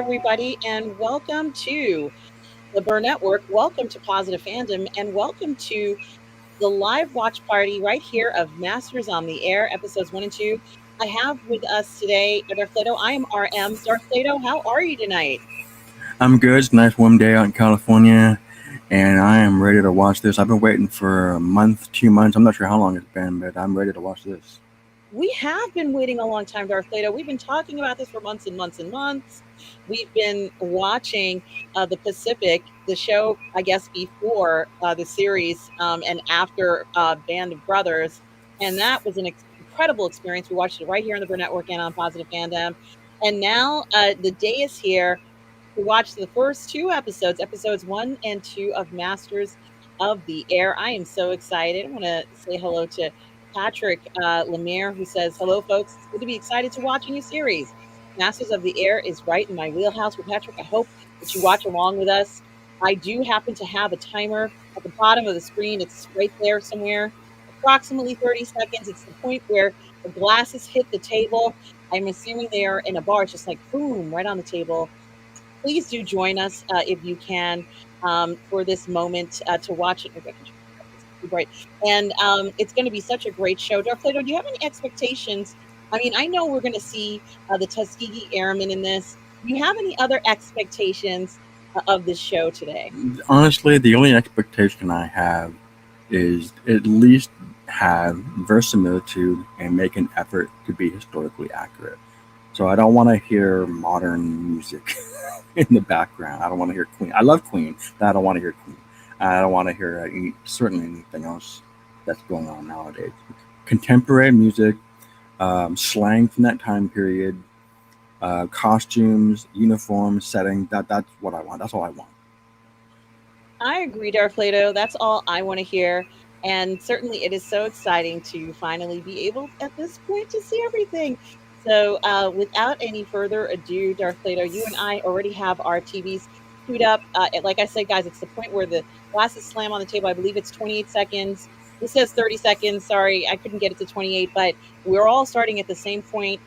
everybody, and welcome to the Burnettwork. Welcome to Positive Fandom, and welcome to the live watch party right here of Masters on the Air, episodes 1 and 2. I have with us today Darth Plato. I am RM. Darth Plato, how are you tonight? I'm good. It's a nice warm day out in California, and I am ready to watch this. I've been waiting for a month, 2 months. I'm not sure how long it's been, but I'm ready to watch this. We have been waiting a long time, Darth Plato. We've been talking about this for months and months and months. We've been watching the Pacific, the show, I guess, before the series and after Band of Brothers. And that was an incredible experience. We watched it right here on the Burnettwork and on Positive Fandom. And now the day is here to watch the first two episodes, episodes 1 and 2 of Masters of the Air. I am so excited. I want to say hello to Patrick Lemire, who says, "Hello, folks. It's good to be excited to watch a new series. Masters of the Air is right in my wheelhouse." Well, Patrick, I hope that you watch along with us. I do happen to have a timer at the bottom of the screen. It's right there somewhere, approximately 30 seconds. It's the point where the glasses hit the table. I'm assuming they are in a bar. It's just like boom, right on the table. Please do join us if you can for this moment to watch it. Maybe I can it's too bright. And it's going to be such a great show. Darth Plato, do you have any expectations? I mean, I know we're going to see the Tuskegee Airmen in this. Do you have any other expectations of this show today? Honestly, the only expectation I have is at least have verisimilitude and make an effort to be historically accurate. So I don't want to hear modern music in the background. I don't want to hear Queen. I love Queen, but I don't want to hear Queen. I don't want to hear certainly anything else that's going on nowadays. Contemporary music, slang from that time period, costumes, uniforms, setting. That's what I want. That's all I want. I agree, Darth Plato. That's all I want to hear. And certainly it is so exciting to finally be able at this point to see everything. So, without any further ado, Darth Plato, you and I already have our TVs queued up. Like I said, guys, it's the point where the glasses slam on the table. I believe it's 28 seconds. This says 30 seconds. Sorry, I couldn't get it to 28, but we're all starting at the same point.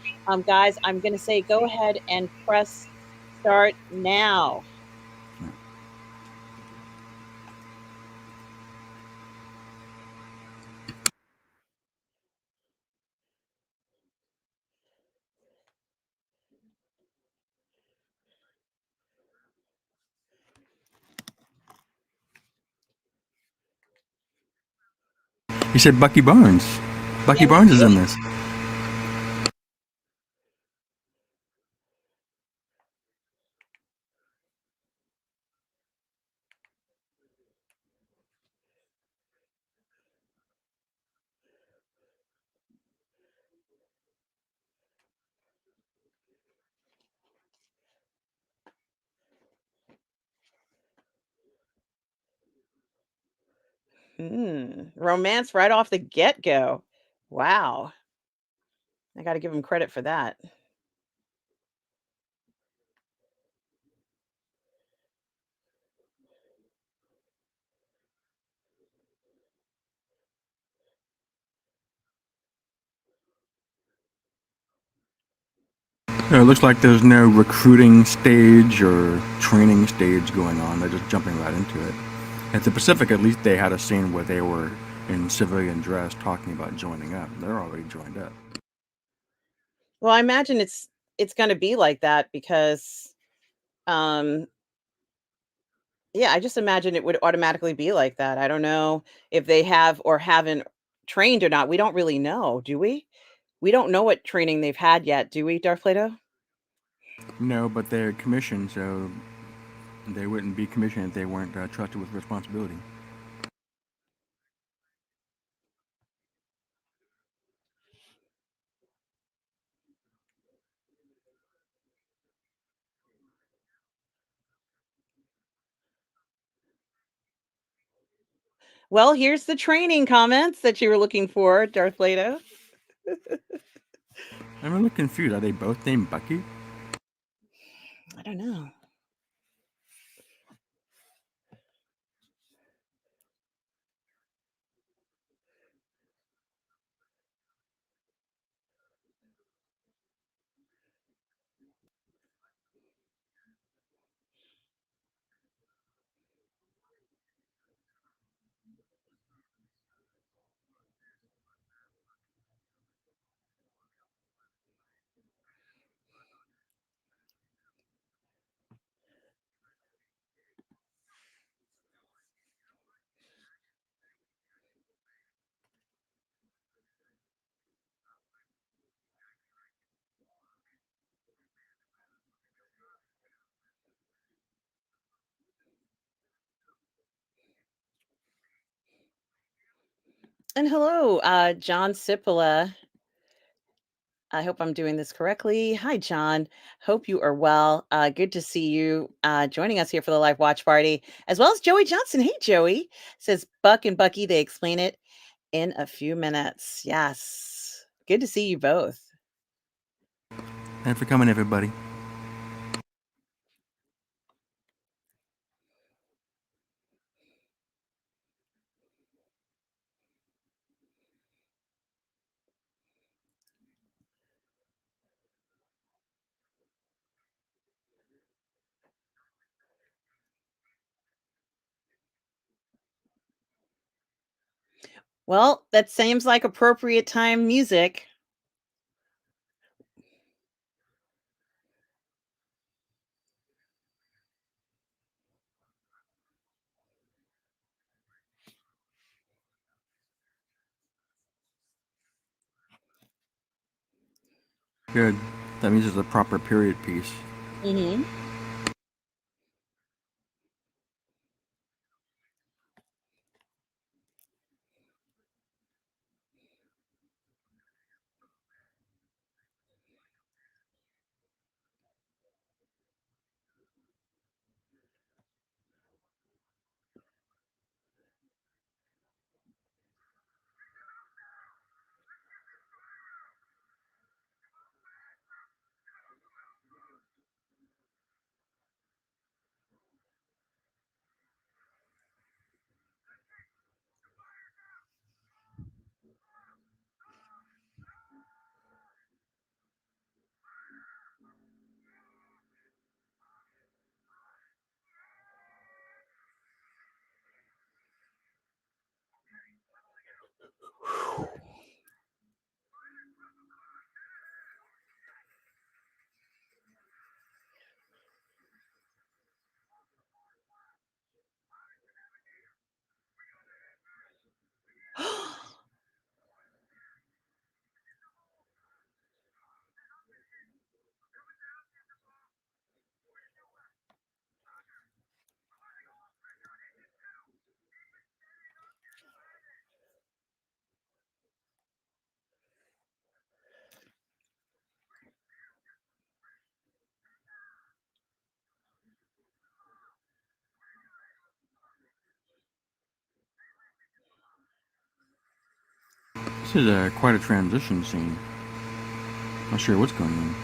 Guys, I'm going to say go ahead and press start now. You said Bucky Barnes. Bucky Yes, Barnes is in this. Romance right off the get-go. Wow. I gotta give him credit for that. It looks like there's no recruiting stage or training stage going on. They're just jumping right into it. At the Pacific, at least they had a scene where they were in civilian dress talking about joining up. They're already joined up. Well, I imagine it's gonna be like that because, um, yeah, I just imagine it would automatically be like that. I don't know if they have or haven't trained or not. We don't really know, do we? We don't know what training they've had yet, do we, Darth Plato? No, but they're commissioned, so they wouldn't be commissioned if they weren't trusted with responsibility. Well, here's the training comments that you were looking for, Darth Plato. I'm a little confused. Are they both named Bucky? I don't know. And hello, John Cipolla. I hope I'm doing this correctly. Hi, John. Hope you are well. Good to see you joining us here for the live watch party, as well as Joey Johnson. Hey, Joey. Says Buck and Bucky, they explain it in a few minutes. Yes. Good to see you both. Thanks for coming, everybody. Well, that seems like appropriate time music. Good. That means it's a proper period piece. Mm-hmm. This is quite a transition scene. Not sure what's going on.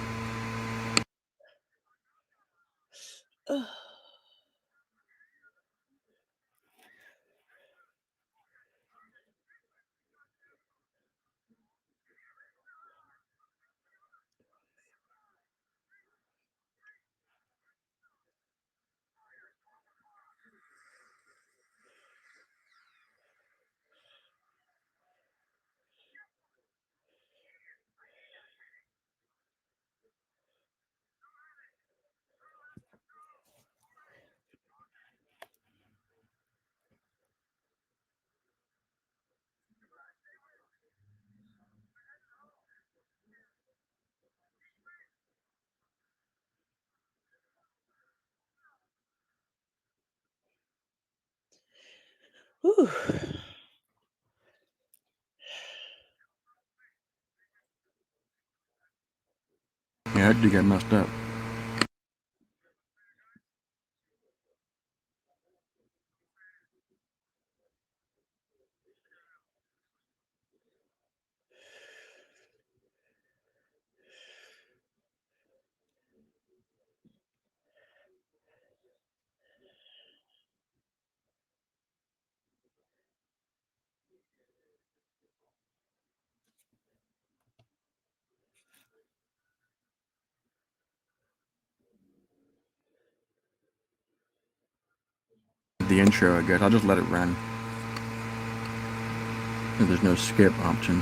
Whew. Yeah, that did get messed up. The intro, I guess. I'll just let it run. There's no skip option.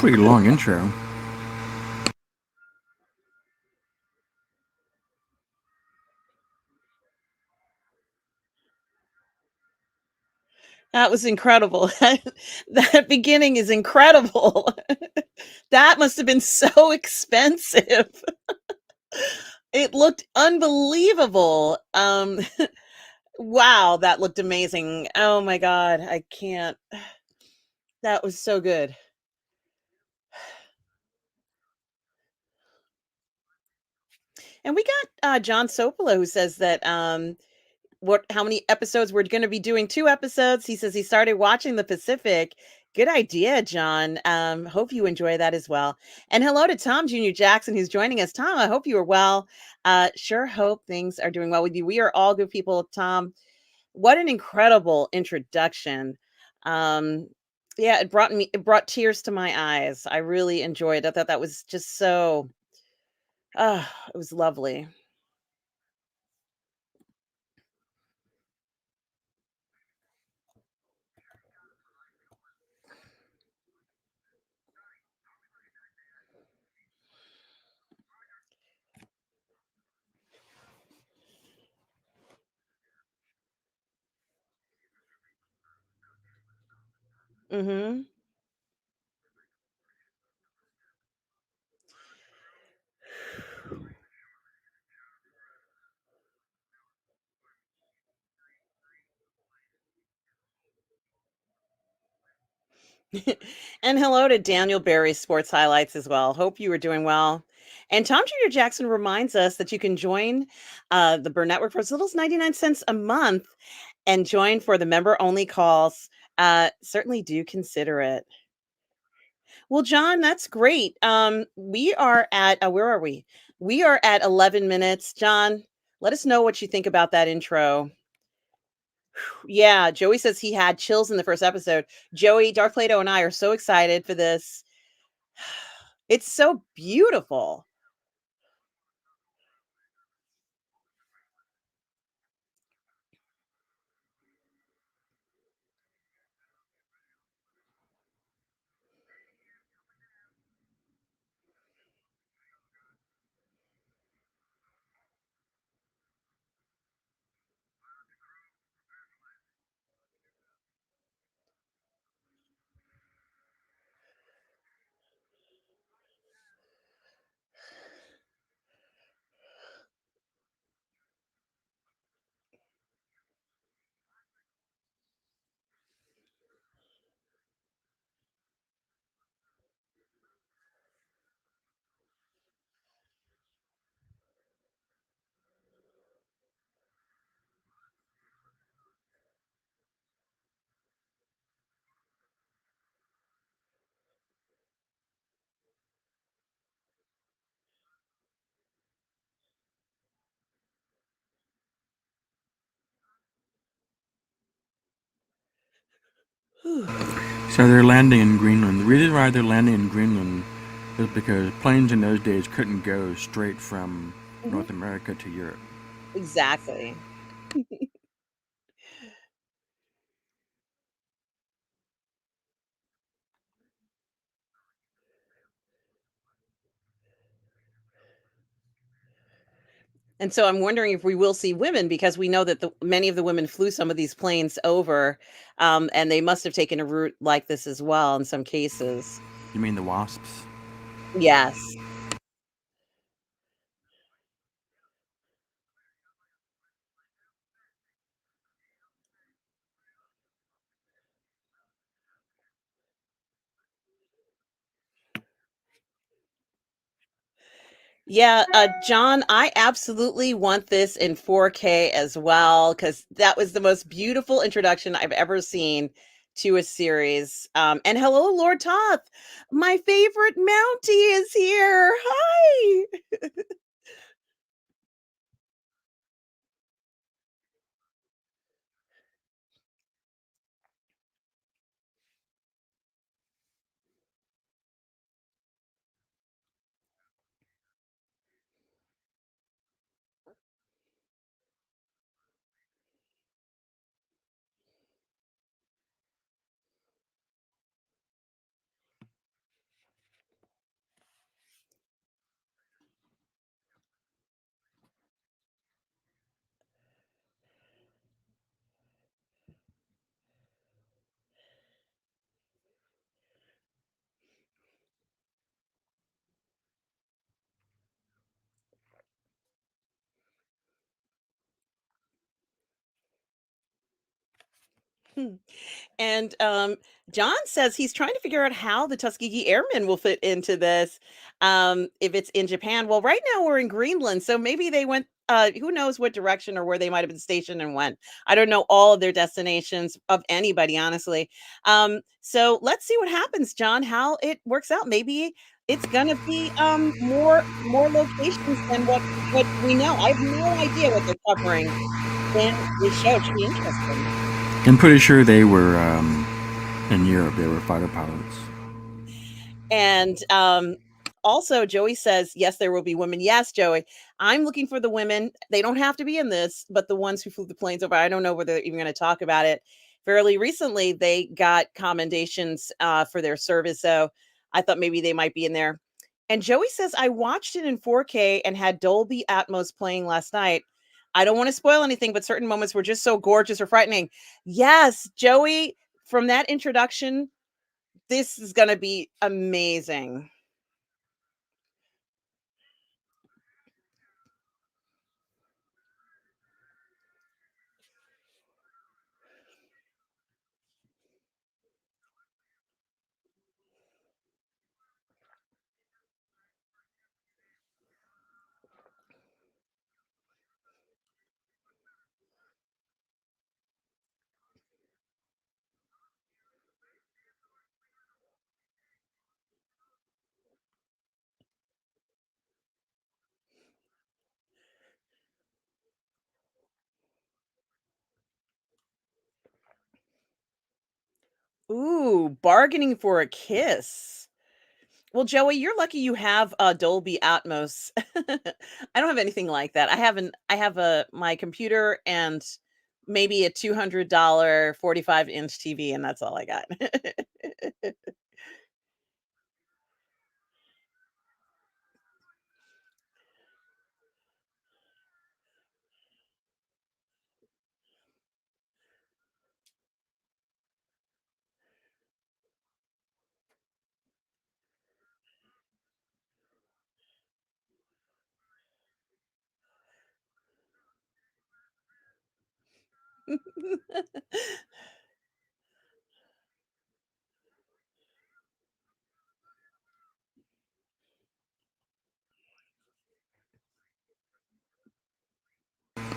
Pretty long intro. That was incredible. That beginning is incredible. That must have been so expensive. It looked unbelievable. Wow, that looked amazing. Oh my god, I can't. That was so good. And we got John Sopolo who says that what how many episodes we're going to be doing 2 episodes. He says he started watching the Pacific. Good idea, John. Hope you enjoy that as well. And hello to Tom Jr. Jackson who's joining us. Tom, I hope you are well. Sure hope things are doing well with you. We are all good people, Tom. What an incredible introduction. Um yeah, it brought tears to my eyes. I really enjoyed it. I thought that was just so it was lovely. Mhm. And hello to Daniel Berry Sports Highlights as well. Hope you are doing well. And Tom Jr. Jackson reminds us that you can join the Burnettwork for as little as 99 cents a month and join for the member only calls. Certainly do consider it. Well, John, that's great. We are at, where are we? We are at 11 minutes. John, let us know what you think about that intro. Yeah, Joey says he had chills in the first episode. Joey, Darth Plato, and I are so excited for this. It's so beautiful. Whew. So they're landing in Greenland. The reason why they're landing in Greenland is because planes in those days couldn't go straight from Mhm. North America to Europe. Exactly. And so I'm wondering if we will see women because we know that many of the women flew some of these planes over, and they must have taken a route like this as well in some cases. You mean the wasps? Yes. Yeah, John, I absolutely want this in 4K as well because that was the most beautiful introduction I've ever seen to a series. And hello, Lord Toth. My favorite Mountie is here. Hi. And John says he's trying to figure out how the Tuskegee Airmen will fit into this. If it's in Japan, well, right now we're in Greenland, so maybe they went. Who knows what direction or where they might have been stationed and when? I don't know all of their destinations of anybody, honestly. So let's see what happens, John. How it works out. Maybe it's gonna be more locations than what we know. I have no idea what they're covering in this show. It should be interesting. I'm pretty sure they were in Europe. They were fighter pilots. And also, Joey says, yes, there will be women. Yes, Joey, I'm looking for the women. They don't have to be in this, but the ones who flew the planes over. I don't know whether they're even going to talk about it. Fairly recently, they got commendations for their service. So I thought maybe they might be in there. And Joey says, I watched it in 4K and had Dolby Atmos playing last night. I don't want to spoil anything, but certain moments were just so gorgeous or frightening. Yes, Joey, from that introduction, this is gonna be amazing. Ooh, bargaining for a kiss. Well, Joey, you're lucky you have a Dolby Atmos. I don't have anything like that. I have a my computer and maybe a $200 45-inch TV, and that's all I got.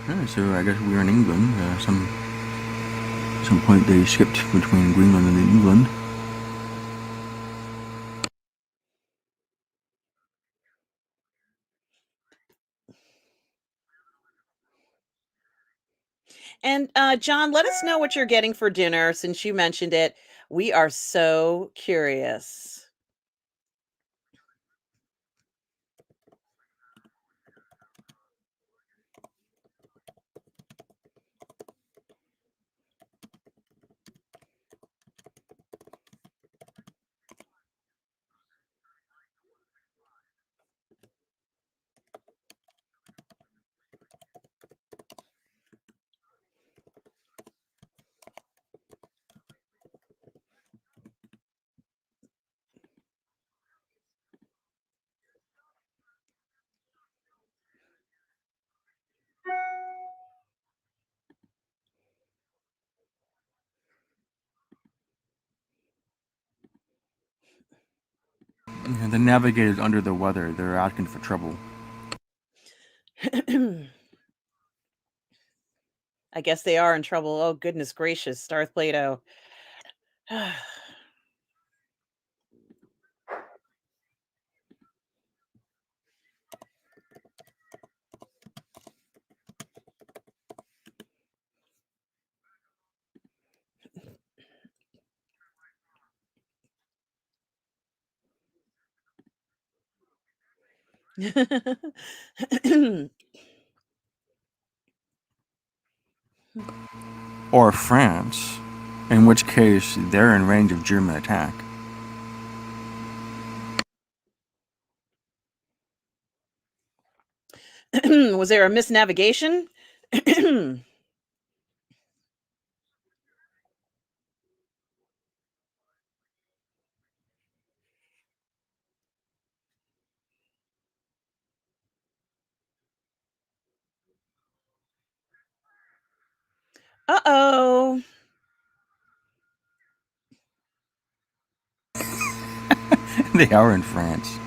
Yeah, so I guess we were in England. Some point they skipped between Greenland and England. And John, let us know what you're getting for dinner since you mentioned it. We are so curious. Yeah, the navigators under the weather. They're asking for trouble. I guess they are in trouble. Oh, goodness gracious, Darth Plato. Or France, in which case they're in range of German attack. Was there a misnavigation? Uh-oh. They are in France.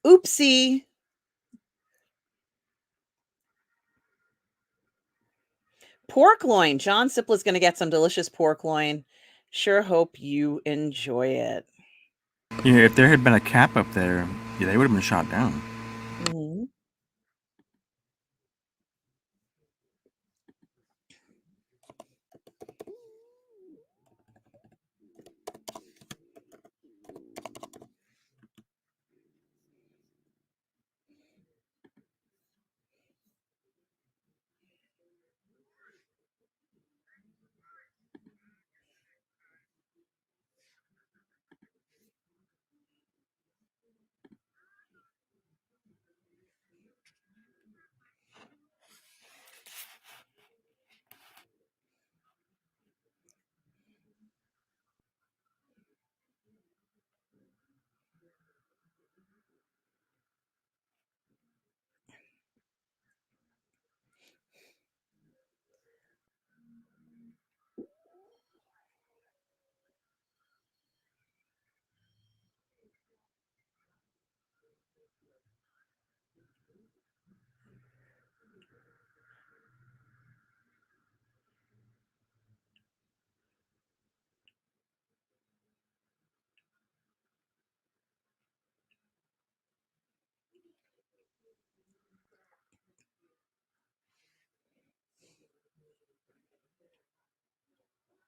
Oopsie. Pork loin. John Sipla's going to get some delicious pork loin. Sure hope you enjoy it. Yeah, if there had been a cap up there, yeah, they would have been shot down. Mm-hmm.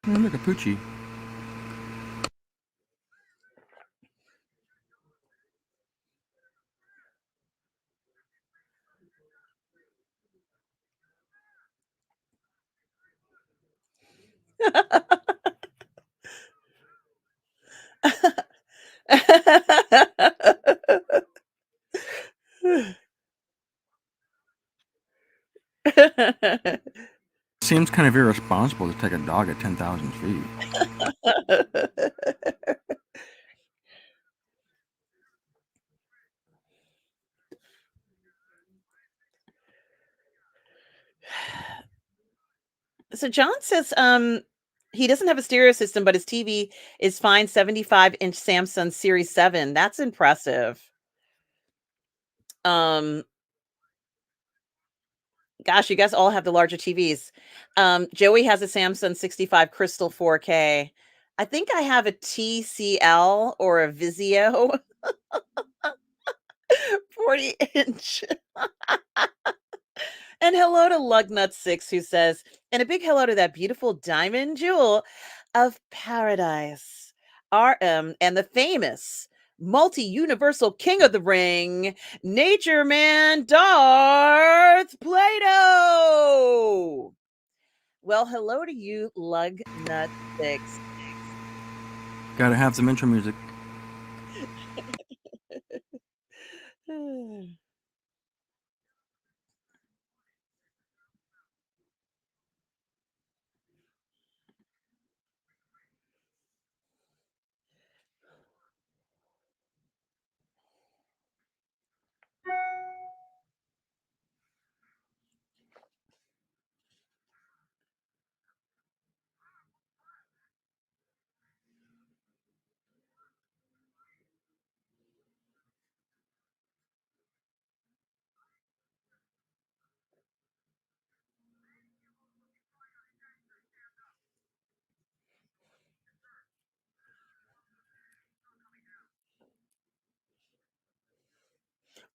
Oh, look, a poochie. Seems kind of irresponsible to take a dog at 10,000 feet. So John says he doesn't have a stereo system, but his TV is fine 75-inch Samsung Series 7. That's impressive. Gosh, you guys all have the larger TVs. Joey has a Samsung 65 Crystal 4K. I think I have a TCL or a Vizio 40-inch. And hello to Lugnut6, who says, and a big hello to that beautiful diamond jewel of paradise, RM, and the famous multi-universal king of the ring, nature man Darth Plato. Well, hello to you, Lugnut6. Gotta have some intro music.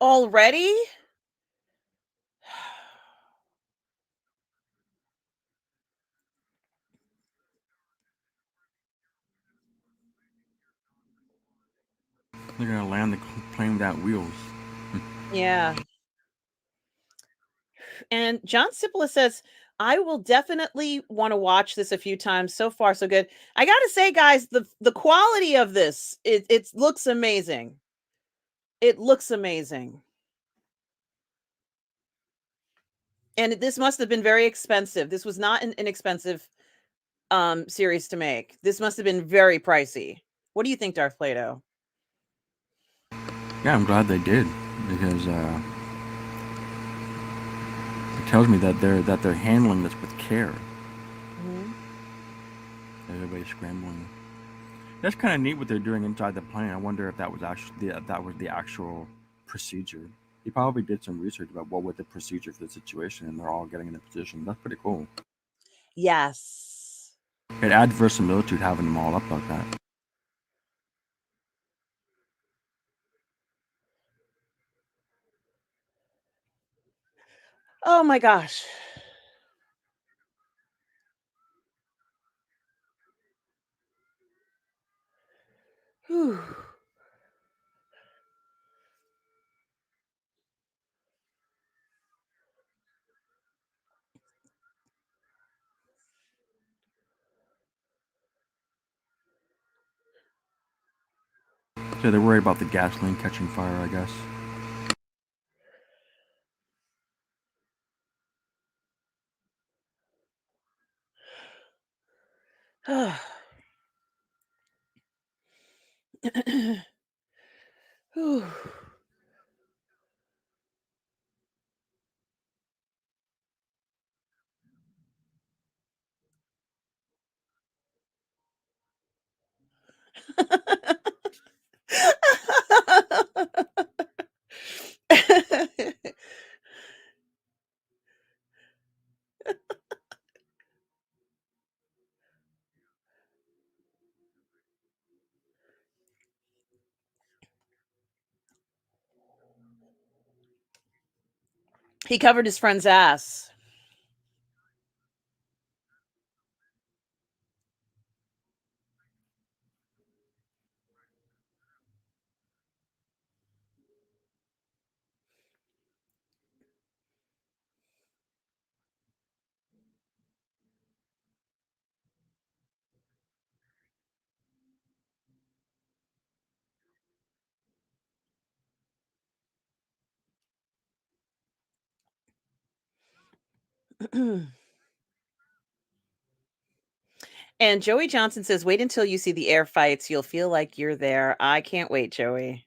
Already? They're gonna land the plane without wheels. Yeah. And John Cipolla says, I will definitely want to watch this a few times. So far, so good. I gotta say, guys, the quality of this, it looks amazing. It looks amazing. And this must have been very expensive. This was not an inexpensive series to make. This must have been very pricey. What do you think, Darth Plato? Yeah, I'm glad they did, because it tells me that they're handling this with care. Mm-hmm. Everybody's scrambling. That's kind of neat what they're doing inside the plane. I wonder if that was actually the actual procedure. He probably did some research about what was the procedure for the situation, and they're all getting in a position. That's pretty cool. Yes. It adds verisimilitude having them all up like that. Oh my gosh. Whew. So they're worried about the gasoline catching fire, I guess. Whew. He covered his friend's ass. And Joey Johnson says, "Wait until you see the air fights. You'll feel like you're there." I can't wait, Joey.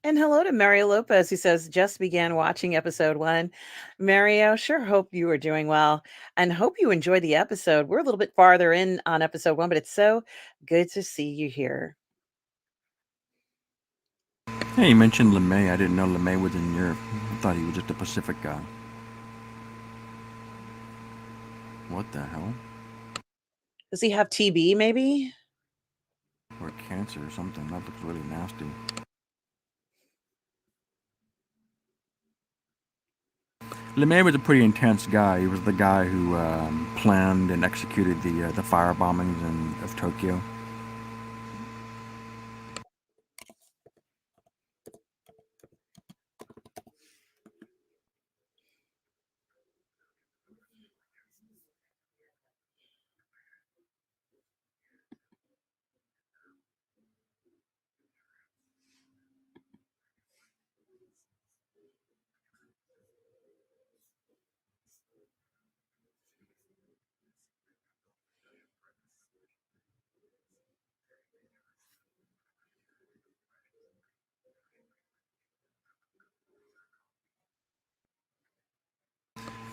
And hello to Mario Lopez, who says, "Just began watching episode 1." Mario, sure hope you are doing well and hope you enjoyed the episode. We're a little bit farther in on episode 1, but it's so good to see you here. Hey, you mentioned LeMay. I didn't know LeMay was in Europe. I thought he was just a Pacific guy. What the hell? Does he have TB maybe? or cancer or something. That looks really nasty. LeMay was a pretty intense guy. He was the guy who planned and executed the fire bombings of Tokyo.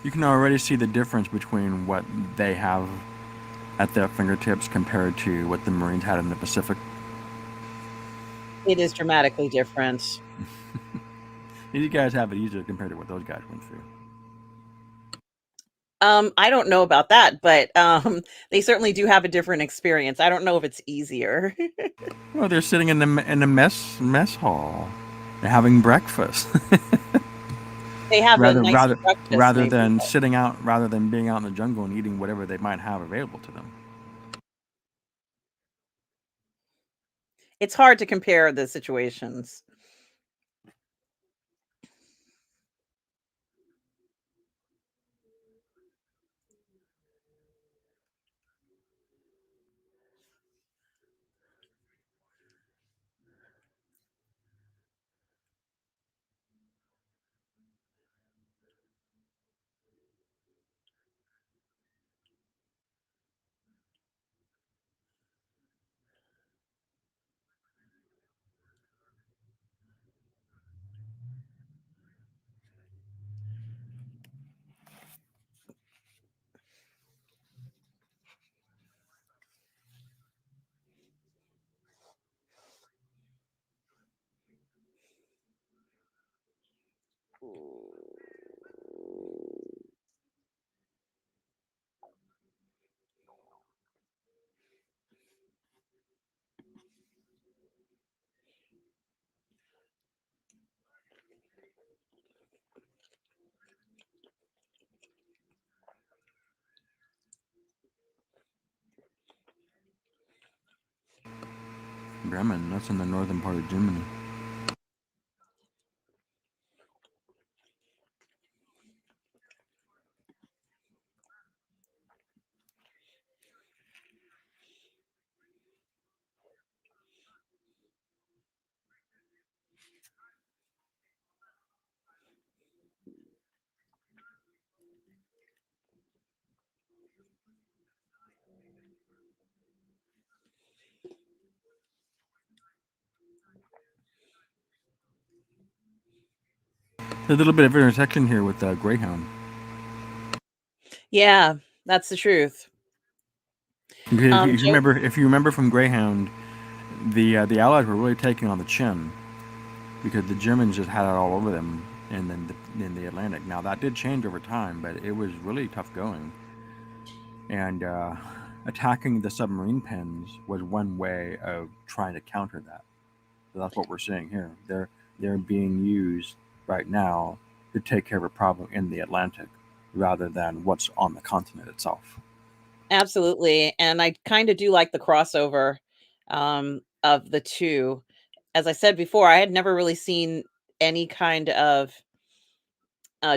You can already see the difference between what they have at their fingertips compared to what the Marines had in the Pacific. It is dramatically different. These guys have it easier compared to what those guys went through. I don't know about that, but they certainly do have a different experience. I don't know if it's easier. Well, they're sitting in the mess hall, they're having breakfast. They have a rather nice rather breakfast, rather maybe. than sitting out, rather than being out in the jungle and eating whatever they might have available to them. It's hard to compare the situations. Bremen, that's in the northern part of Germany. There's a little bit of intersection here with Greyhound. Yeah, that's the truth. Joe, If you remember from Greyhound, the Allies were really taking on the chin because the Germans just had it all over them in the Atlantic. Now that did change over time, but it was really tough going. And attacking the submarine pens was one way of trying to counter that. So that's what we're seeing here. They're being used right now to take care of a problem in the Atlantic rather than what's on the continent itself. absolutely. And I kind of do like the crossover of the two. As I said before, I had never really seen any kind of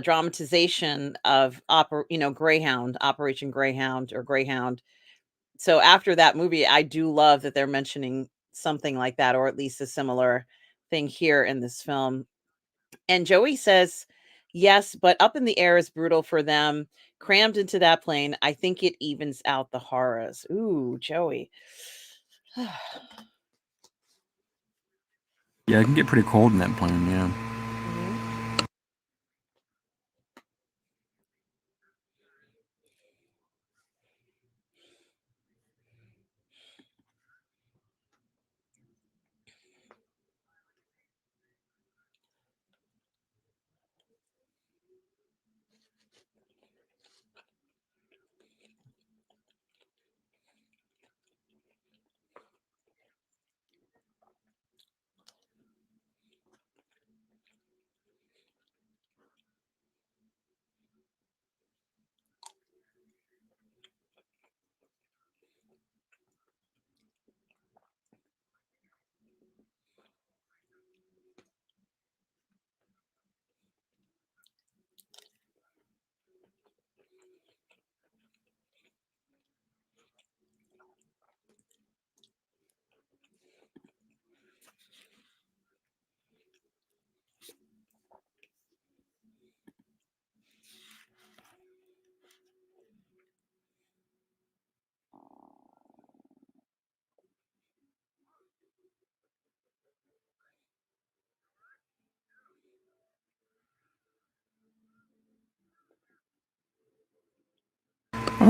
dramatization of Greyhound, Operation Greyhound or Greyhound. So after that movie, I do love that they're mentioning something like that, or at least a similar thing here in this film. And Joey says, yes, but up in the air is brutal for them. Crammed into that plane, I think it evens out the horrors. Ooh, Joey. Yeah, it can get pretty cold in that plane. Yeah. Mhm.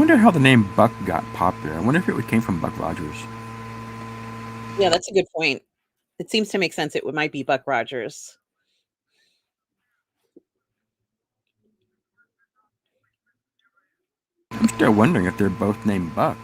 wonder how the name Buck got popular. I wonder if it came from Buck Rogers. Yeah, that's a good point. It seems to make sense. It might be Buck Rogers. I'm still wondering if they're both named Buck.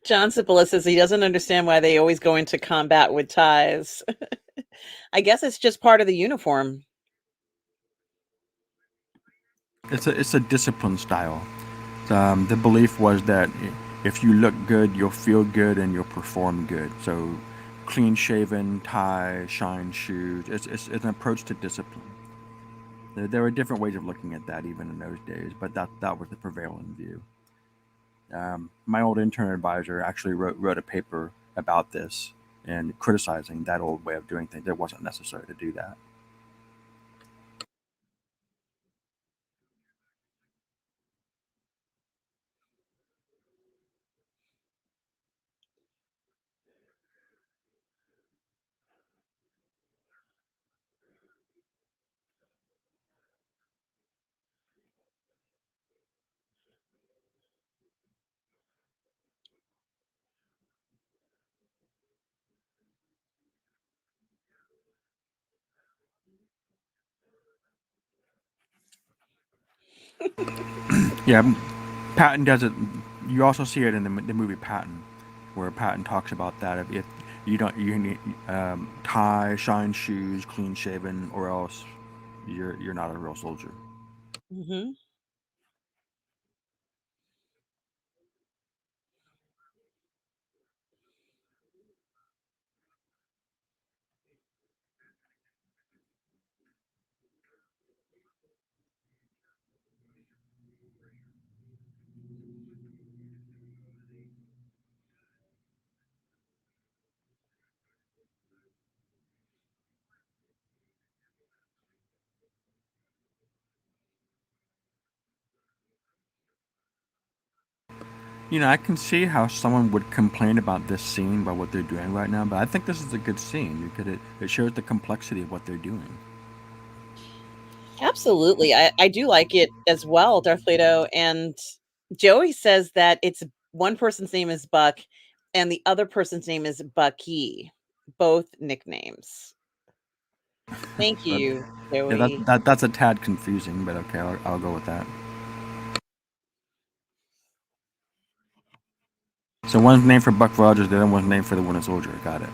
John Cipolla says he doesn't understand why they always go into combat with ties. I guess it's just part of the uniform. It's a discipline style. The belief was that if you look good, you'll feel good and you'll perform good. So, clean shaven, tie, shine shoes. It's an approach to discipline. There were different ways of looking at that even in those days, but that was the prevailing view. My old intern advisor actually wrote a paper about this and criticizing that old way of doing things. It wasn't necessary to do that. Yeah, Patton does it. You also see it in the movie Patton, where Patton talks about that. If you don't, you need tie, shine shoes, clean shaven, or else you're not a real soldier. Hmm. I can see how someone would complain about this scene by what they're doing right now, but I think this is a good scene because it shows the complexity of what they're doing. Absolutely. I do like it as well, Darth Plato. And Joey says that it's one person's name is Buck and the other person's name is Bucky, both nicknames. Thank But you, yeah, Joey. that's a tad confusing, but okay, I'll go with that. So one's named for Buck Rogers, the other one's named for the Winter Soldier. Got it.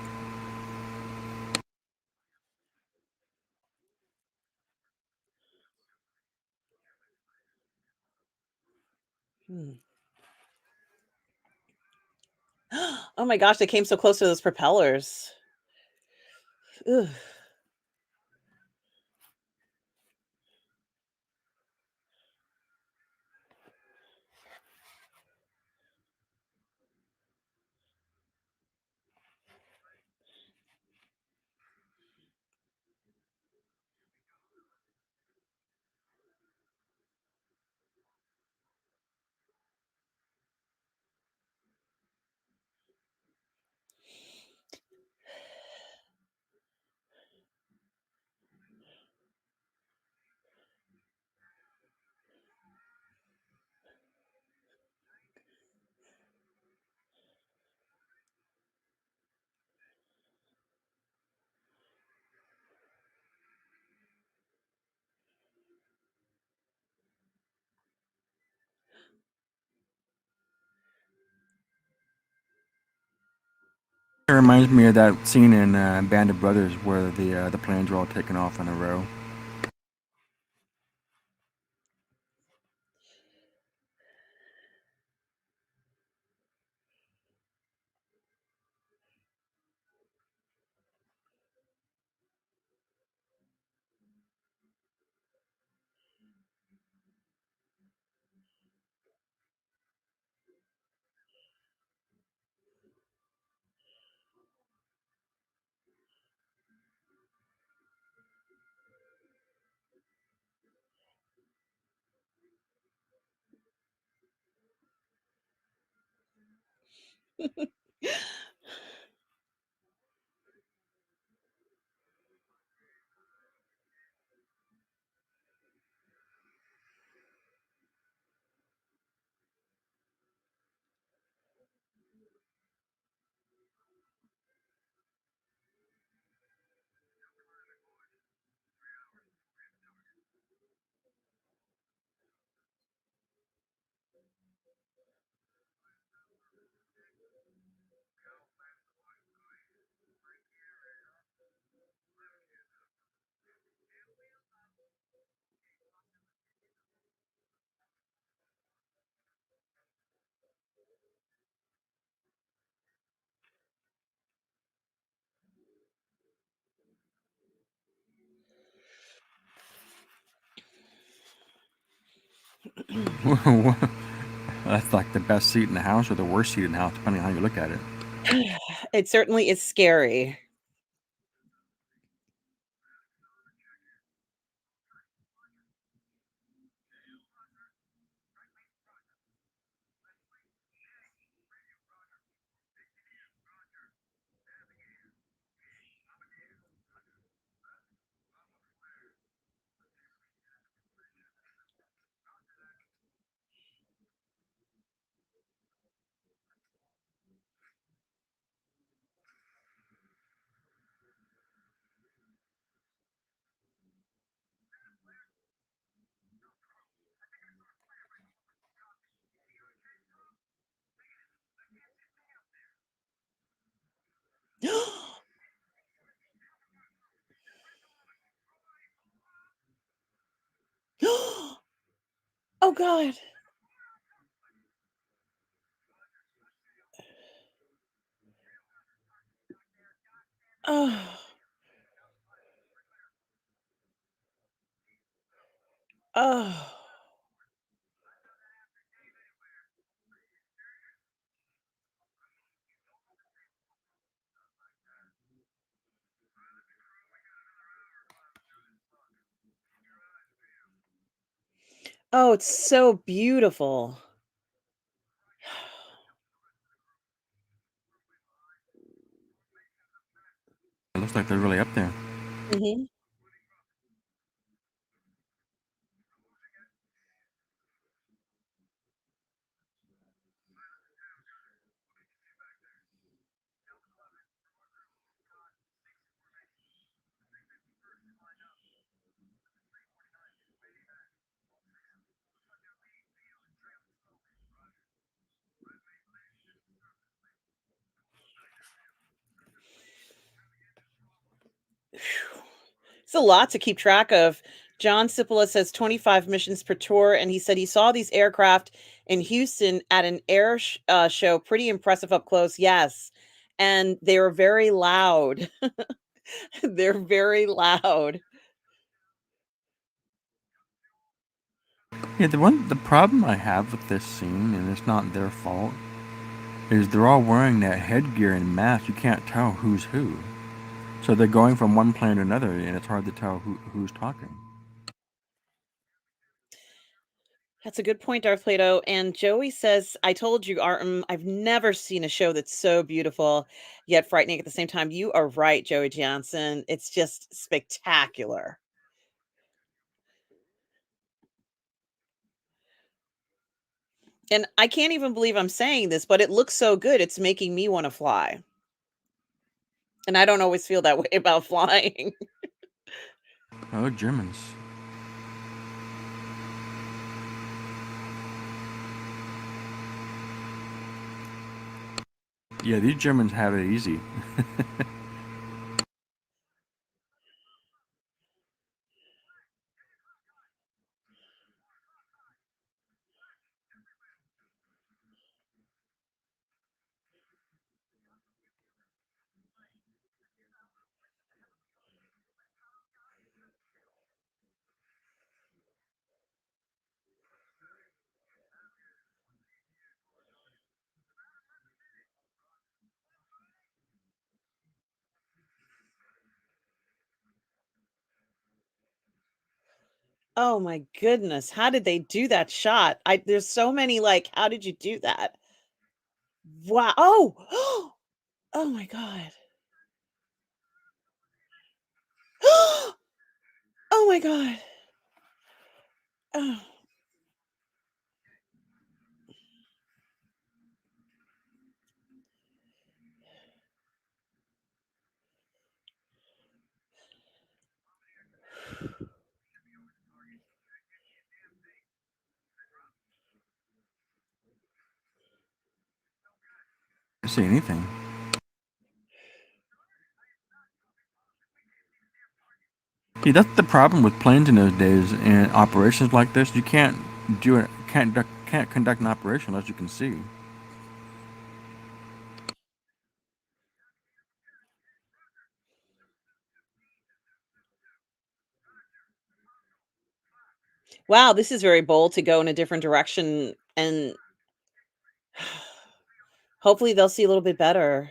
Hmm. Oh my gosh, they came so close to those propellers. Ugh. It reminds me of that scene in Band of Brothers where the planes are all taken off in a row. That's like the best seat in the house or the worst seat in the house, depending on how you look at it. It certainly is scary. Oh god. Oh. Oh. Oh, it's so beautiful. It looks like they're really up there. Mhm. It's a lot to keep track of. John Cipolla says 25 missions per tour, and he said he saw these aircraft in Houston at an show. Pretty impressive up close, yes. And they were very loud. They're very loud. Yeah, the problem I have with this scene, and it's not their fault, is they're all wearing that headgear and mask. You can't tell who's who. So they're going from one plane to another, and it's hard to tell who's talking. That's a good point, Darth Plato. And Joey says, I told you, Artem, I've never seen a show that's so beautiful yet frightening at the same time. You are right, Joey Johnson. It's just spectacular. And I can't even believe I'm saying this, but it looks so good. It's making me want to fly. And I don't always feel that way about flying. Oh, Germans. Yeah, these Germans have it easy. Oh my goodness. How did they do that shot? There's so many like, how did you do that? Wow. Oh, oh my God. Oh my God. Oh. See anything. See, that's the problem with planes in those days and operations like this. You can't do it. Can't conduct an operation unless you can see. Wow, this is very bold to go in a different direction, and hopefully they'll see a little bit better.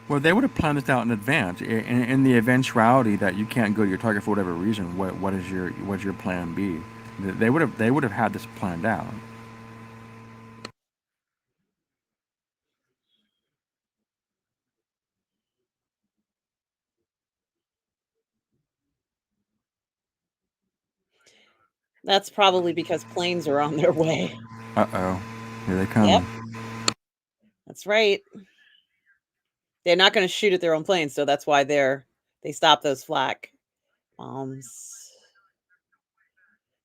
Well, they would have planned this out in advance. In the eventuality that you can't go to your target for whatever reason, what's your plan B? They would have had this planned out. That's probably because planes are on their way. Uh-oh, here they Yep, come. that's right. They're not gonna shoot at their own planes, so that's why they stop those flak bombs.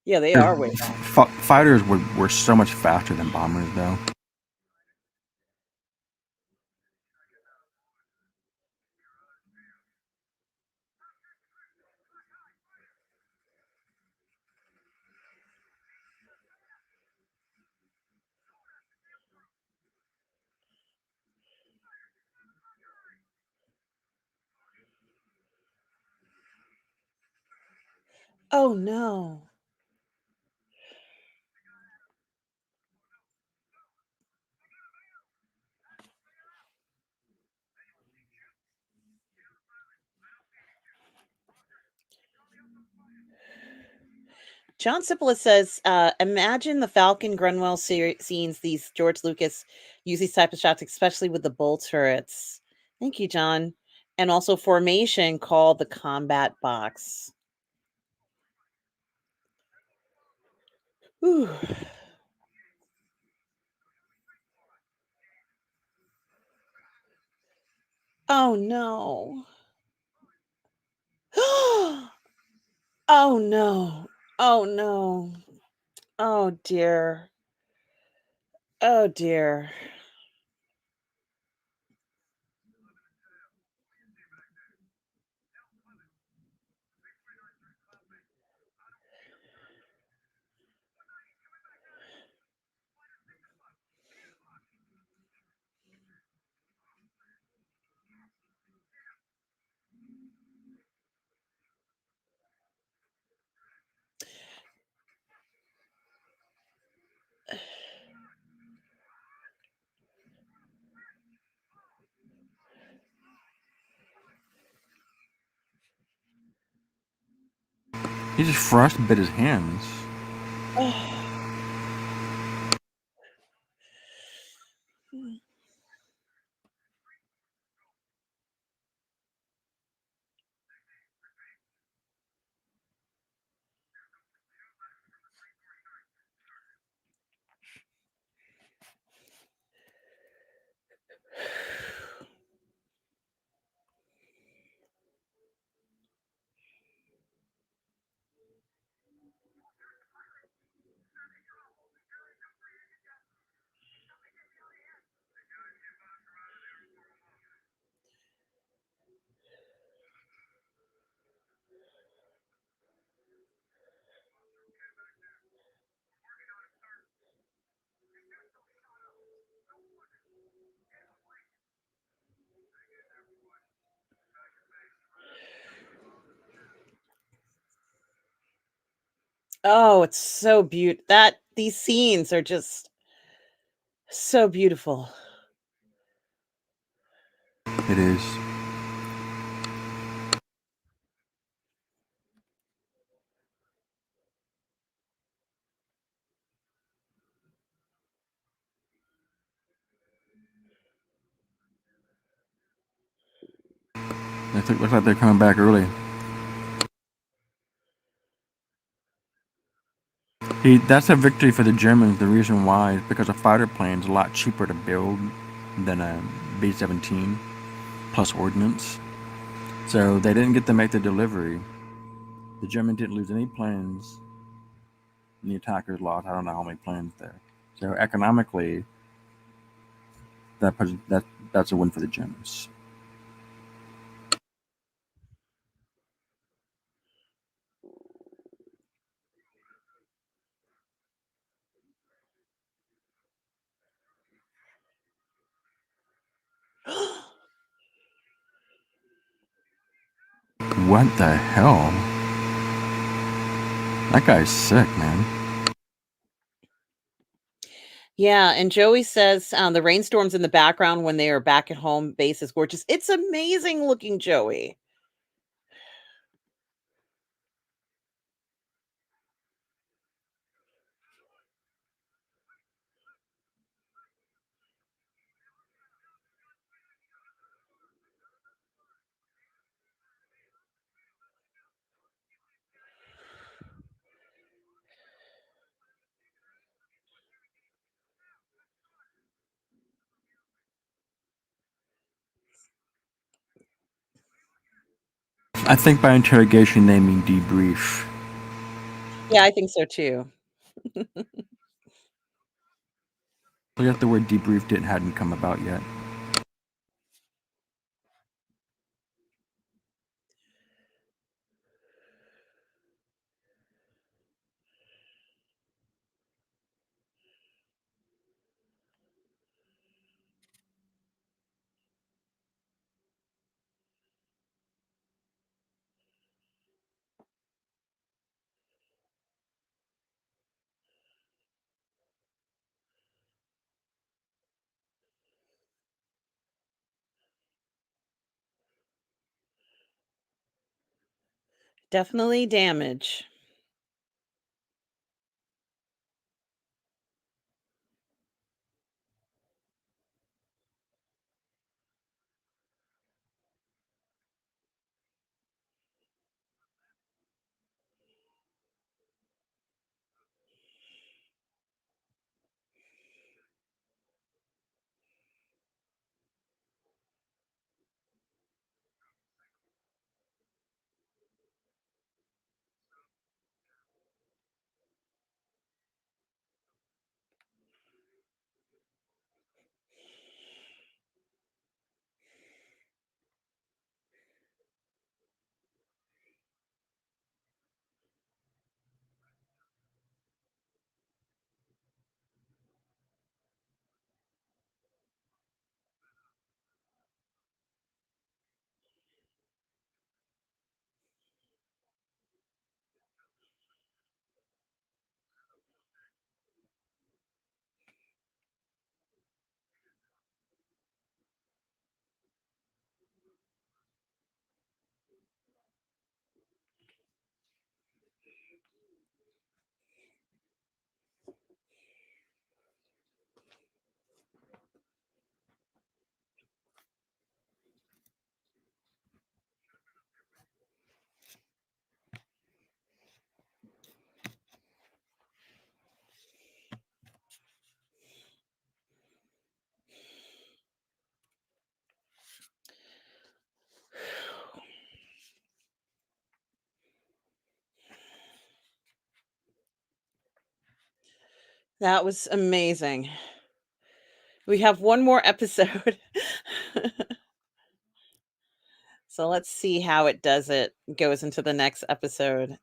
Yeah, they are way fast. Fighters were so much faster than bombers, though. Oh, no. John Cipolla says, imagine the Falcon Grunwell scenes, these George Lucas use these type of shots, especially with the bull turrets. Thank you, John. And also formation called the combat box. Whew. Oh no. Oh no. Oh no. Oh dear. Oh dear. He just frostbit his hands. Oh, it's so beautiful. That these scenes are just so beautiful. It is. Looks like they're coming back early. That's a victory for the Germans. The reason why is because a fighter plane is a lot cheaper to build than a B-17 plus ordnance. So they didn't get to make the delivery. The Germans didn't lose any planes. And the attackers lost I don't know how many planes there. So economically, that that's a win for the Germans. What the hell? That guy's sick, man. Yeah, and Joey says, the rainstorms in the background when they are back at home base is gorgeous. It's amazing looking, Joey. I think by interrogation they mean debrief. Yeah, I think so too. Look at the word debrief hadn't come about yet. Definitely damage. That was amazing. We have one more episode. So let's see how it does it goes into the next episode.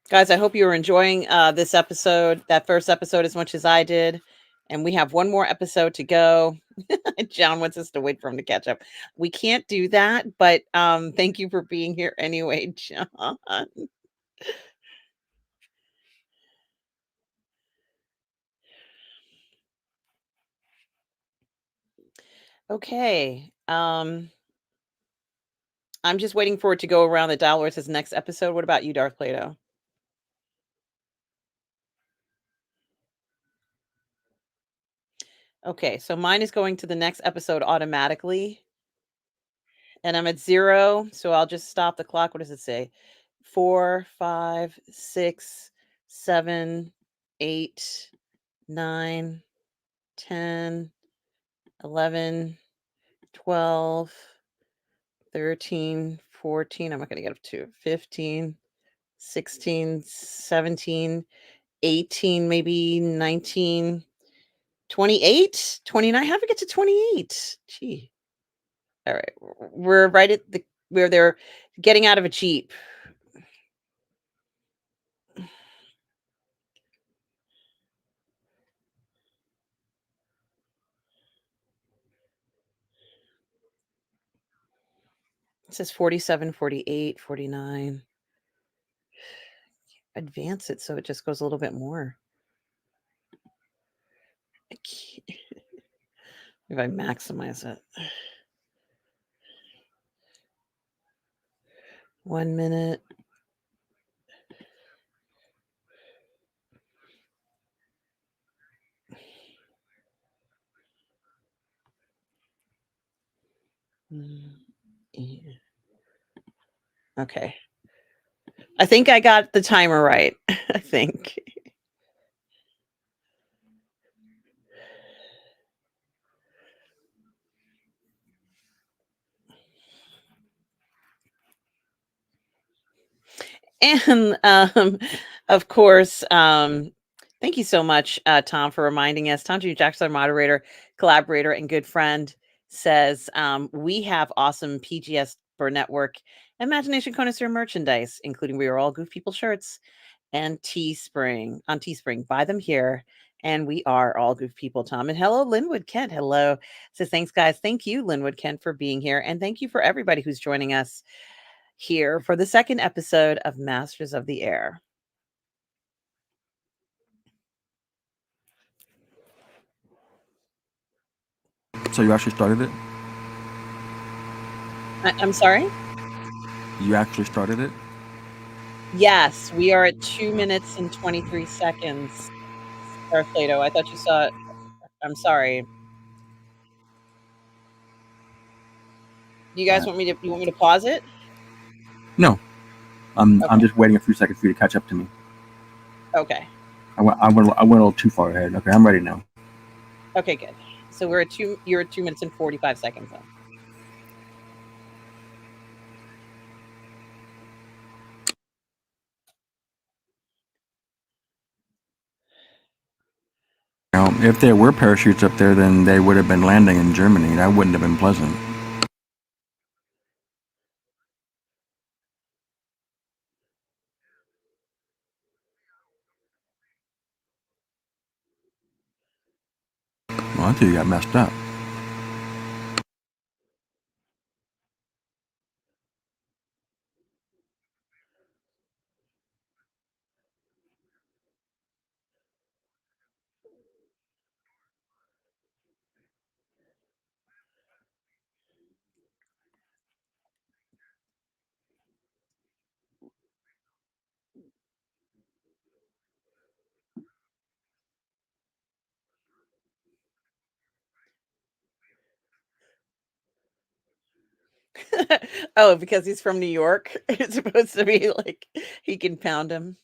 Guys, I hope you were enjoying this episode, that first episode, as much as I did. And we have one more episode to go. John wants us to wait for him to catch up. We can't do that, but thank you for being here anyway, John. Okay. I'm just waiting for it to go around the dial where it says next episode. What about you, Darth Plato? Okay, so mine is going to the next episode automatically, and I'm at 0, so I'll just stop the clock. What does it say? 4, 5, 6, 7, 8, 9, 10, 11, 12, 13, 14. I'm not gonna get up to 15, 16, 17, 18, maybe 19, 28, 29. How do we get to 28? Gee. All right. We're right at the where they're getting out of a Jeep. It says 47, 48, 49. Advance it so it just goes a little bit more. I can't, if I maximize it. 1 minute. Yeah. Okay. I think I got the timer right. I think. And of course, thank you so much, Tom, for reminding us. Tom G. Jackson, our moderator, collaborator, and good friend, says we have awesome PGS Burnettwork Imagination Connoisseur merchandise, including We Are All Goof People shirts and Teespring on Teespring. Buy them here. And we are all goof people, Tom. And hello, Linwood Kent. Hello. Says thanks, guys. Thank you, Linwood Kent, for being here. And thank you for everybody who's joining us here for the second episode of Masters of the Air. So you actually started it? I'm sorry? You actually started it? Yes, we are at 2 minutes and 23 seconds. Darth Plato, I thought you saw it. I'm sorry. You guys want me to pause it? No. I'm Okay. just waiting a few seconds for you to catch up to me. Okay. I went a little too far ahead. Okay, I'm ready now. Okay, good. So you're at 2 minutes and 45 seconds then. Now, if there were parachutes up there, then they would have been landing in Germany. That wouldn't have been pleasant. Well, until you got messed up. Oh, because he's from New York? It's supposed to be like he can pound him.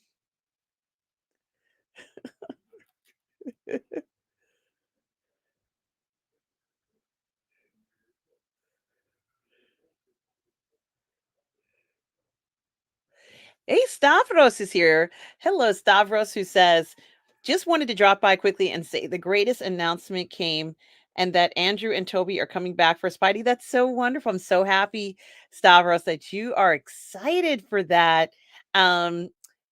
Hey, Stavros is here. Hello, Stavros, who says, just wanted to drop by quickly and say the greatest announcement came and that Andrew and Toby are coming back for Spidey. That's so wonderful. I'm so happy, Stavros, that you are excited for that. Um,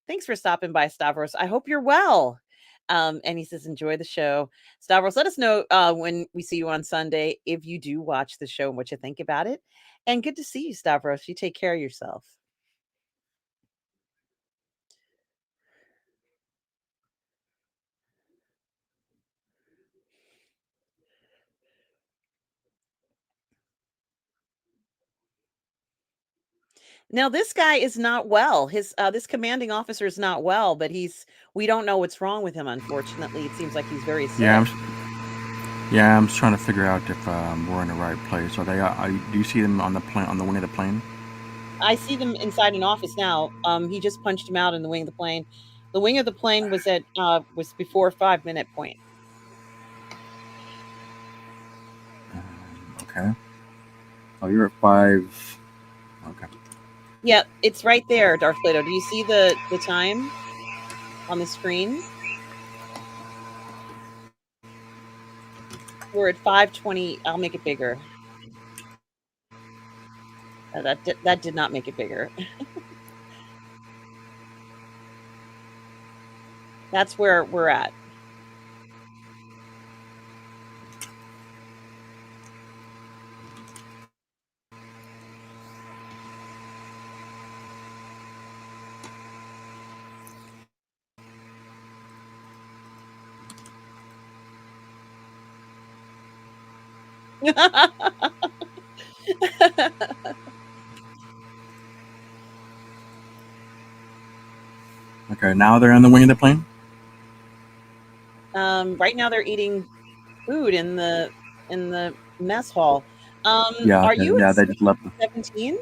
thanks for stopping by, Stavros. I hope you're well. And he says, enjoy the show. Stavros, let us know when we see you on Sunday if you do watch the show and what you think about it. And good to see you, Stavros. You take care of yourself. Now this guy is not well. His this commanding officer is not well, but we don't know what's wrong with him. Unfortunately, it seems like he's very Yeah, sick. yeah, I'm trying to figure out if we're in the right place. Do you see them on the plane, on the wing of the plane? I see them inside an office now. He just punched him out in the wing of the plane. The wing of the plane was before 5 minute point. Okay. Oh, you're at 5. Okay. Yeah, it's right there, Darth Plato. Do you see the time on the screen? We're at 5:20. I'll make it bigger. That did not make it bigger. That's where we're at. Okay. Now they're on the wing of the plane. Right now they're eating food in the mess hall. Yeah. Are Okay. you at Yeah. They just left. 17?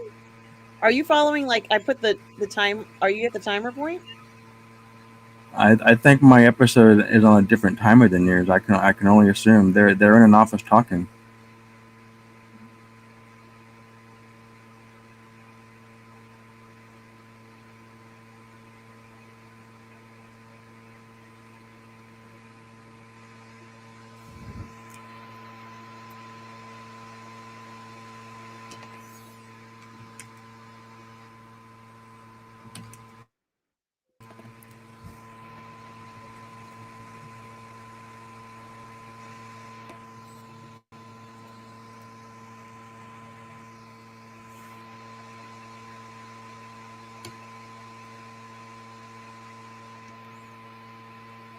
Are you following, like, I put the time, are you at the timer point? I think my episode is on a different timer than yours. I can only assume they're in an office talking.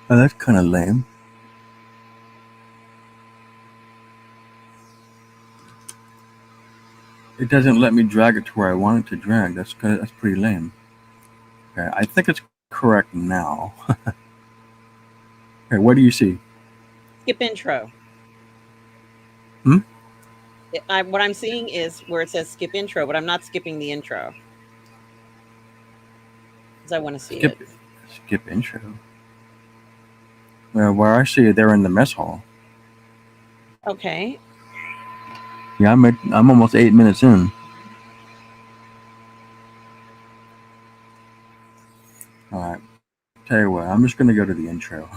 Oh, that's kind of lame. It doesn't let me drag it to where I want it to drag. That's pretty lame. Okay, I think it's correct now. Okay, what do you see? Skip intro. Hmm? What I'm seeing is where it says skip intro, but I'm not skipping the intro because I want to see Skip it. skip intro. Where I see it, they're in the mess hall. Okay. Yeah, I'm almost 8 minutes in. All right. Tell you what, I'm just gonna go to the intro.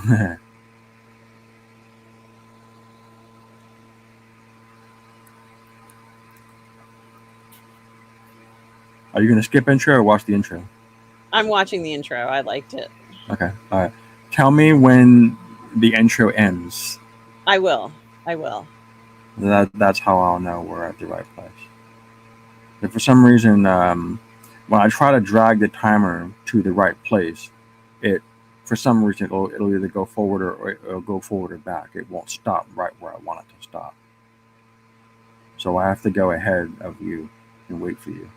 Are you gonna skip intro or watch the intro? I'm watching the intro. I liked it. Okay. All right. Tell me when the intro ends. I will. I will. That's how I'll know we're at the right place. If for some reason, when I try to drag the timer to the right place, it for some reason it'll either go forward or it'll go forward or back. It won't stop right where I want it to stop. So I have to go ahead of you and wait for you.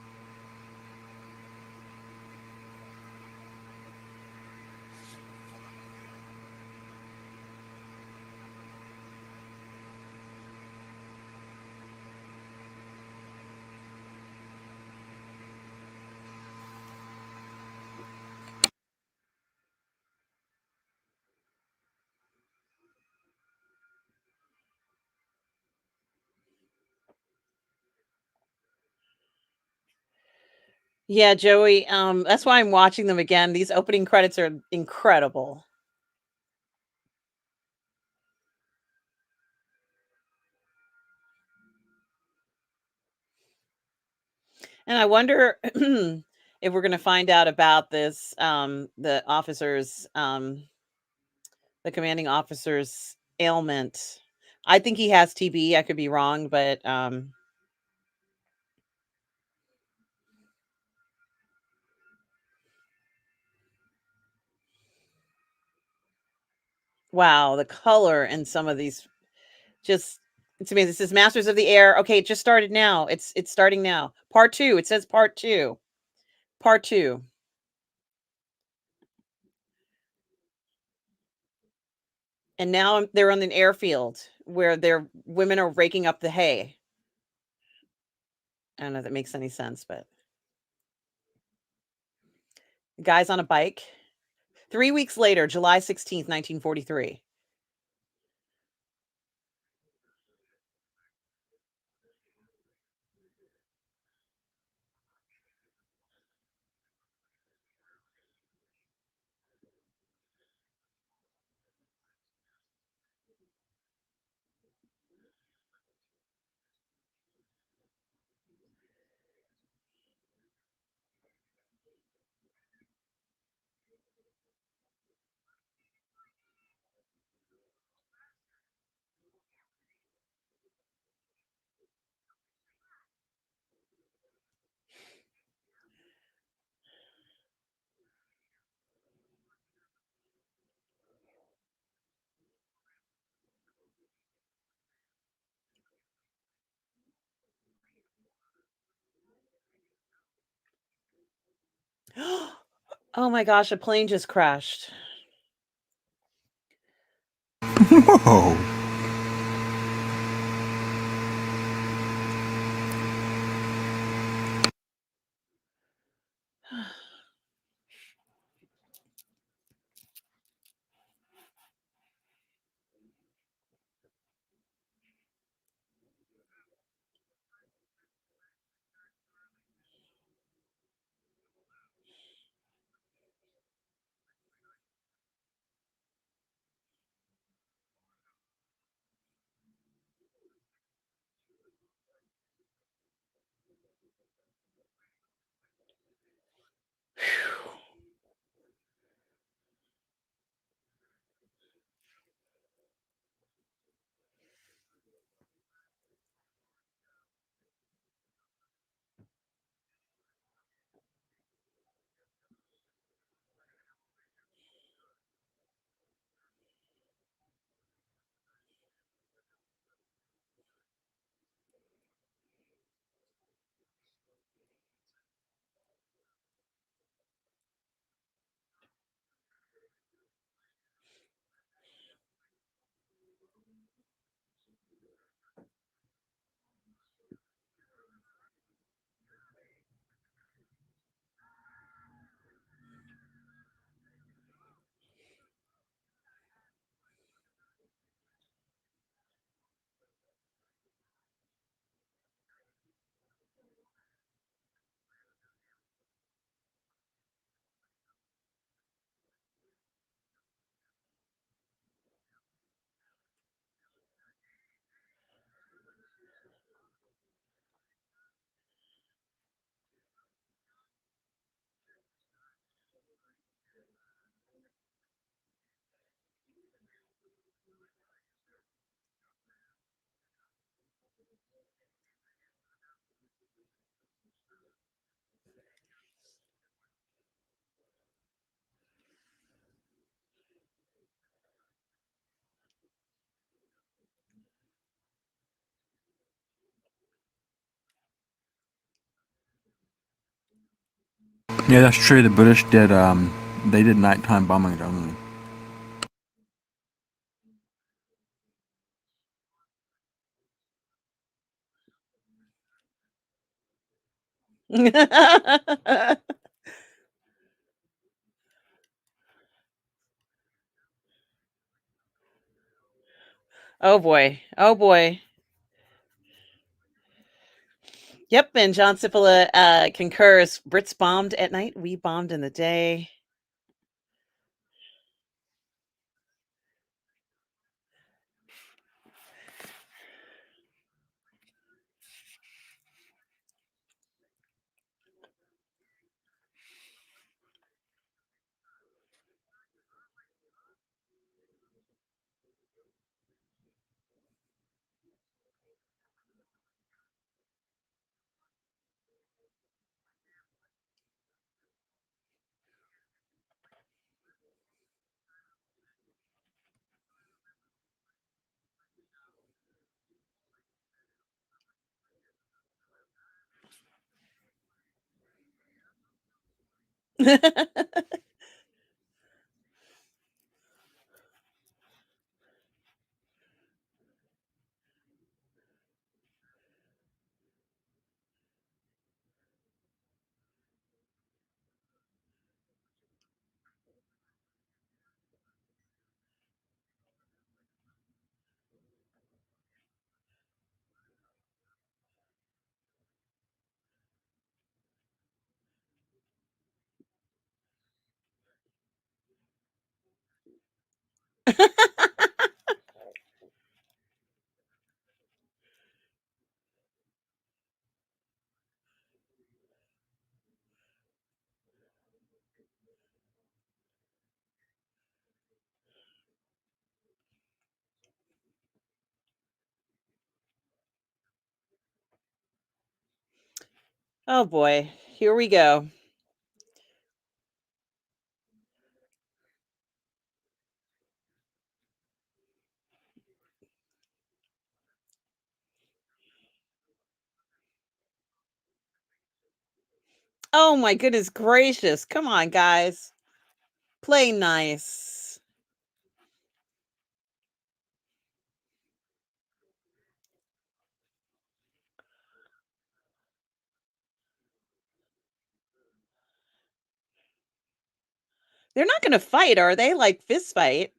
Yeah, Joey. That's why I'm watching them again. These opening credits are incredible. And I wonder if we're going to find out about this, the commanding officer's ailment. I think he has TB. I could be wrong, but wow, the color in some of these just to me, this is Masters of the Air. Okay, it just started now. It's starting now. Part two. It says part two. Part 2. And now they're on an airfield where their women are raking up the hay. I don't know if that makes any sense, but the guy's on a bike. 3 weeks later, July 16th, 1943. Oh my gosh, a plane just crashed. Whoa. Yeah, that's true. The British did. They did nighttime bombings only. Oh boy. Oh boy. Yep, and John Cipolla concurs. Brits bombed at night, we bombed in the day. Oh boy, here we go. Oh my goodness gracious. Come on, guys. Play nice. They're not gonna fight, are they? Like fist fight.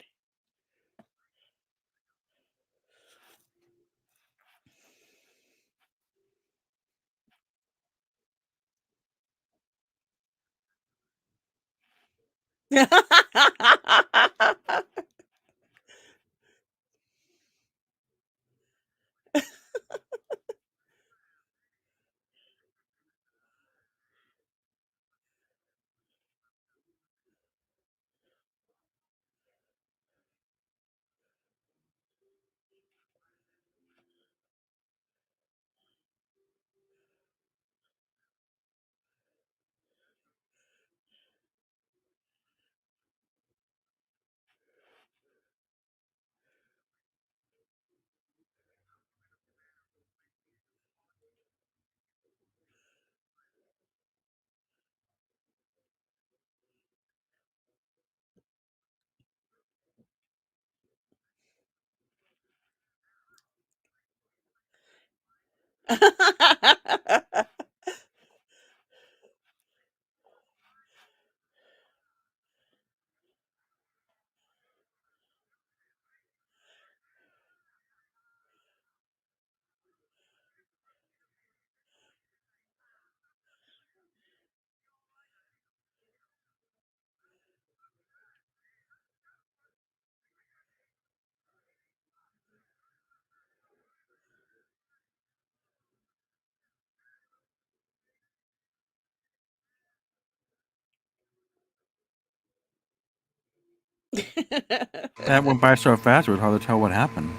That went by so fast, it was hard to tell what happened.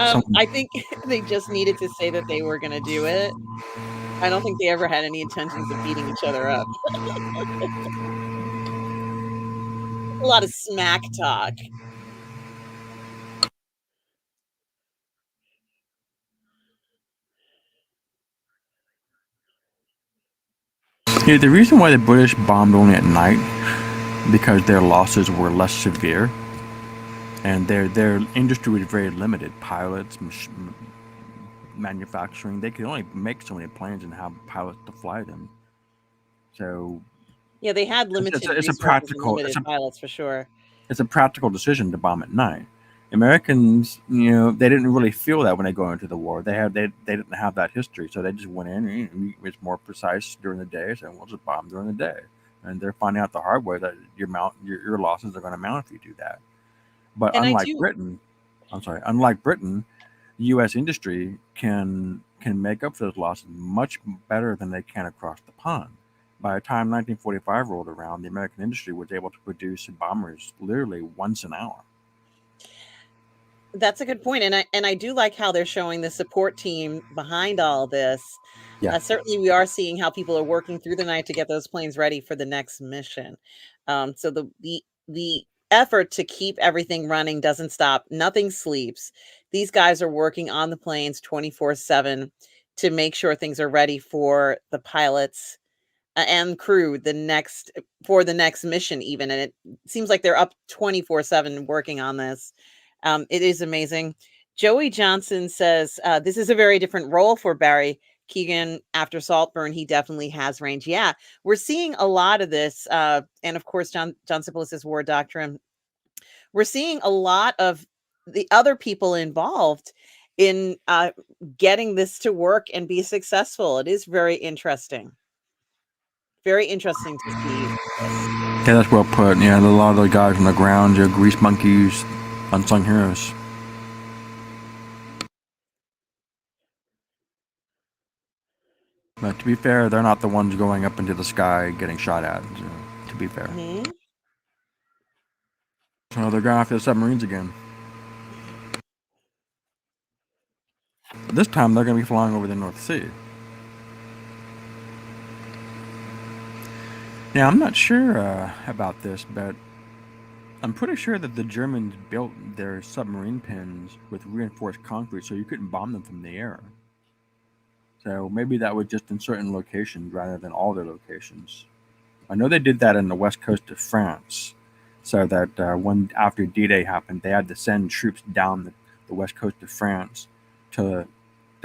Someone, I think they just needed to say that they were gonna do it. I don't think they ever had any intentions of beating each other up. A lot of smack talk. yeah, the reason why the British bombed only at night because their losses were less severe and their industry was very limited. Pilots, manufacturing, they could only make so many planes and have pilots to fly them. So Yeah, they had limited it's a resources and practical limited pilots for sure. it's a practical decision to bomb at night. Americans, they didn't really feel that when they go into the war. They didn't have that history, so they just went in. And it's more precise during the day, so we'll just bomb during the day. And they're finding out the hard way that your losses are going to mount if you do that. But And I do unlike Britain, U.S. industry can make up for those losses much better than they can across the pond. By the time 1945 rolled around, the American industry was able to produce bombers literally once an hour. That's a good point, and I do like how they're showing the support team behind all this. Yeah, Certainly, we are seeing how people are working through the night to get those planes ready for the next mission. So the effort to keep everything running doesn't stop. Nothing sleeps. These guys are working on the planes 24/7 to make sure things are ready for the pilots and crew the next for the next mission even, and it seems like they're up 24/7 working on this. It is amazing. Joey Johnson says, "This is a very different role for Barry Keoghan after Saltburn. He definitely has range." Yeah, we're seeing a lot of this, and of course, John Simples's War Doctrine. We're seeing a lot of the other people involved in getting this to work and be successful. It is very interesting. Very interesting to see this. Yeah, that's well put. Yeah, a lot of the guys on the ground, grease monkeys, unsung heroes. But to be fair, they're not the ones going up into the sky getting shot at. So, to be fair. So they're going after the submarines again. This time they're going to be flying over the North Sea. Now, I'm not sure about this, but I'm pretty sure that the Germans built their submarine pins with reinforced concrete so you couldn't bomb them from the air. So maybe that was just in certain locations rather than all their locations. I know they did that in the west coast of France, so that when after D-Day happened, they had to send troops down the west coast of France to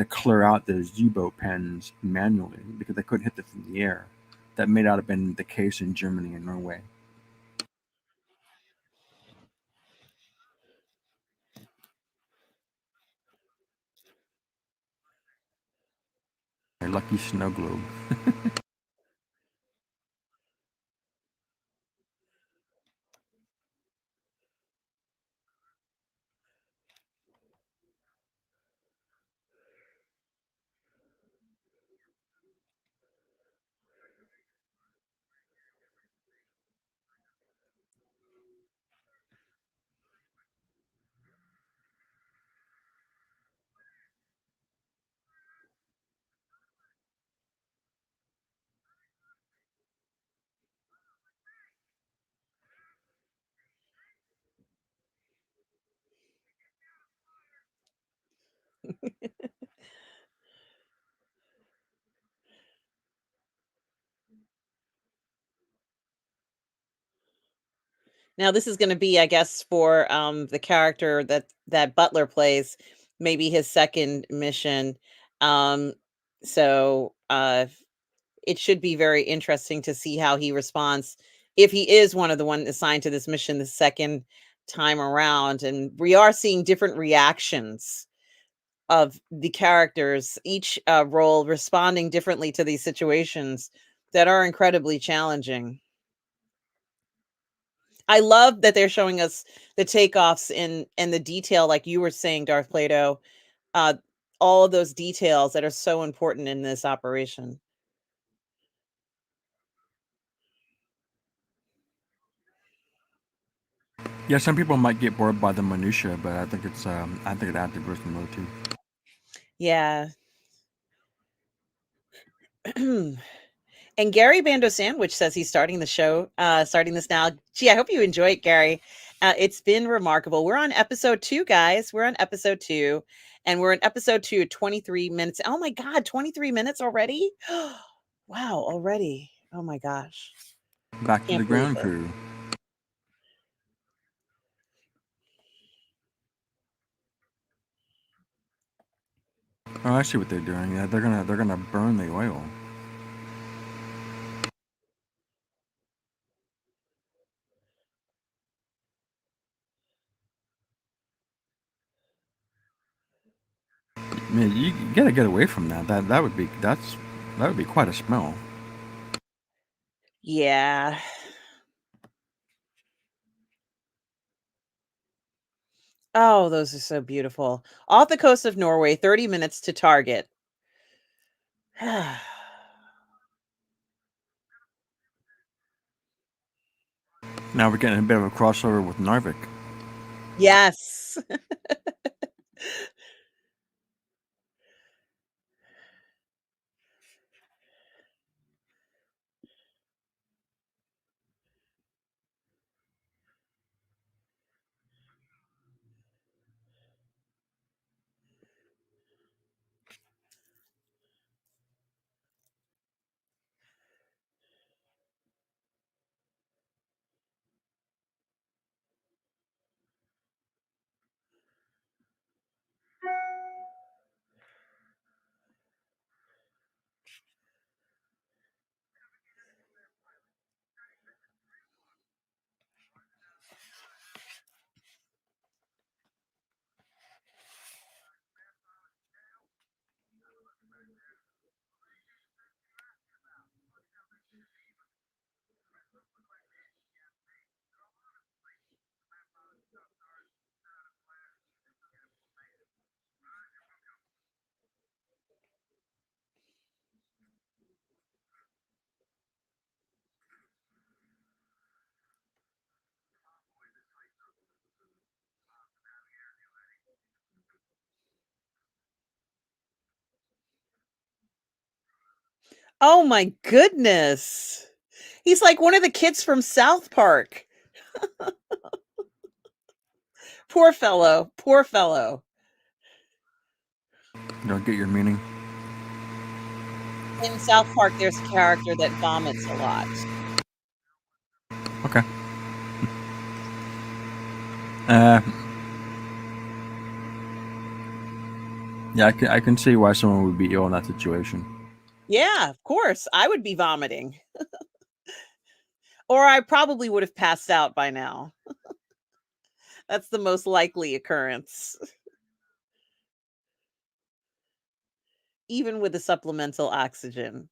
clear out those U-boat pens manually because they couldn't hit them from the air. That may not have been the case in Germany and Norway. A lucky snow globe. Now this is gonna be, I guess, for, the character that Butler plays, maybe his second mission. Um, so, it should be very interesting to see how he responds if he is one of the one assigned to this mission the second time around, and we are seeing different reactions of the characters, each, role responding differently to these situations that are incredibly challenging. I love that they're showing us the takeoffs in and the detail, like you were saying, Darth Plato, uh, all of those details that are so important in this operation. Yeah, some people might get bored by the minutia, but I think it adds to verisimilitude. Yeah. And Gary Bando Sandwich says he's starting the show, starting this now. Gee, I hope you enjoy it, Gary. It's been remarkable. We're on episode 2, guys. We're on episode 2, and we're in episode 2, 23 minutes. Oh my God, 23 minutes already? Wow, already. Oh my gosh. Back to the Can't believe ground it. crew. Oh, I see what they're doing. Yeah, they're gonna burn the oil. Man, you gotta get away from that. That would be quite a smell. Yeah. Oh, those are so beautiful. Off the coast of Norway, 30 minutes to target. Now we're getting a bit of a crossover with Narvik. Yes. Oh my goodness. He's like one of the kids from South Park. Poor fellow. Poor fellow. You don't get your meaning. In South Park, there's a character that vomits a lot. Okay. Uh, yeah, I can see why someone would be ill in that situation. Yeah, of course. I would be vomiting. Or I probably would have passed out by now. That's the most likely occurrence, even with the supplemental oxygen.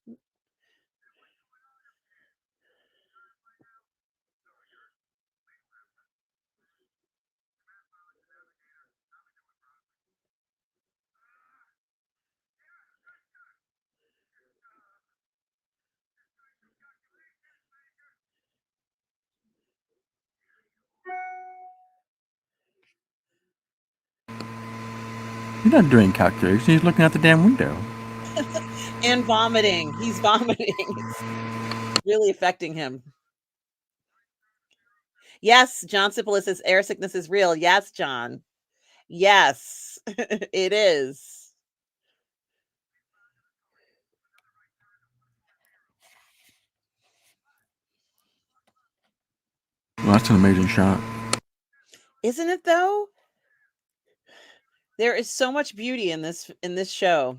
He's not doing calculations. He's looking out the damn window. And vomiting. He's vomiting. It's really affecting him. Yes, John Sipolis says air sickness is real. Yes, John. Yes, it is. Well, that's an amazing shot. Isn't it though? There is so much beauty in this show.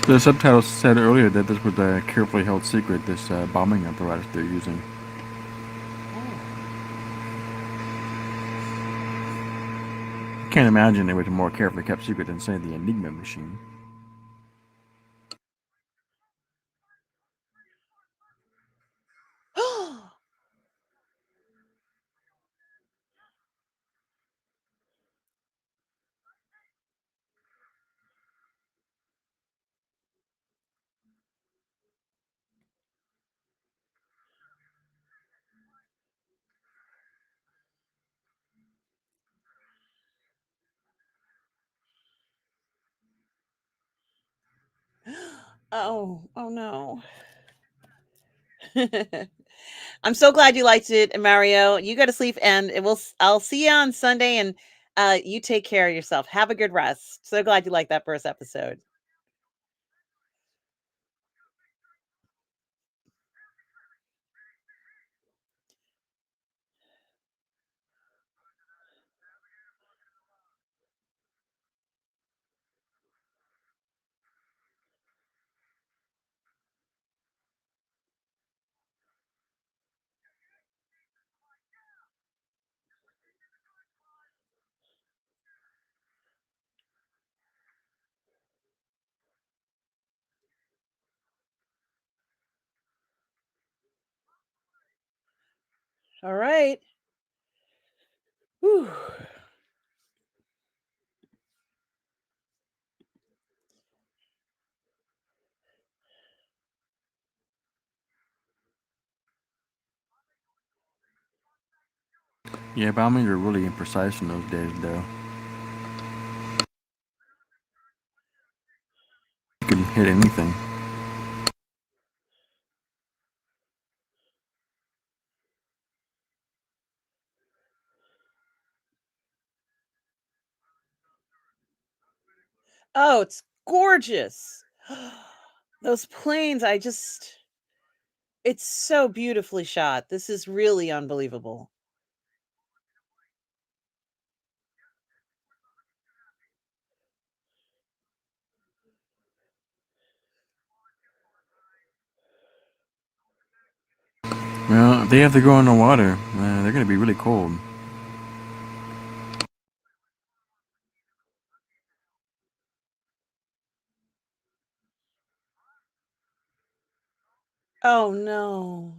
The subtitles said earlier that this was a carefully held secret, this bombing apparatus they're using. Oh. I can't imagine it was a more carefully kept secret than, say, the Enigma machine. Oh no. I'm so glad you liked it, Mario. You go to sleep and I'll see you on Sunday, and you take care of yourself. Have a good rest. So glad you liked that first episode. All right. Whew. Yeah, bombings are really imprecise in those days, though. You can hit anything. Oh, it's gorgeous. Those planes, it's so beautifully shot. This is really unbelievable. Well, if they have to go in the water, they're going to be really cold. Oh no.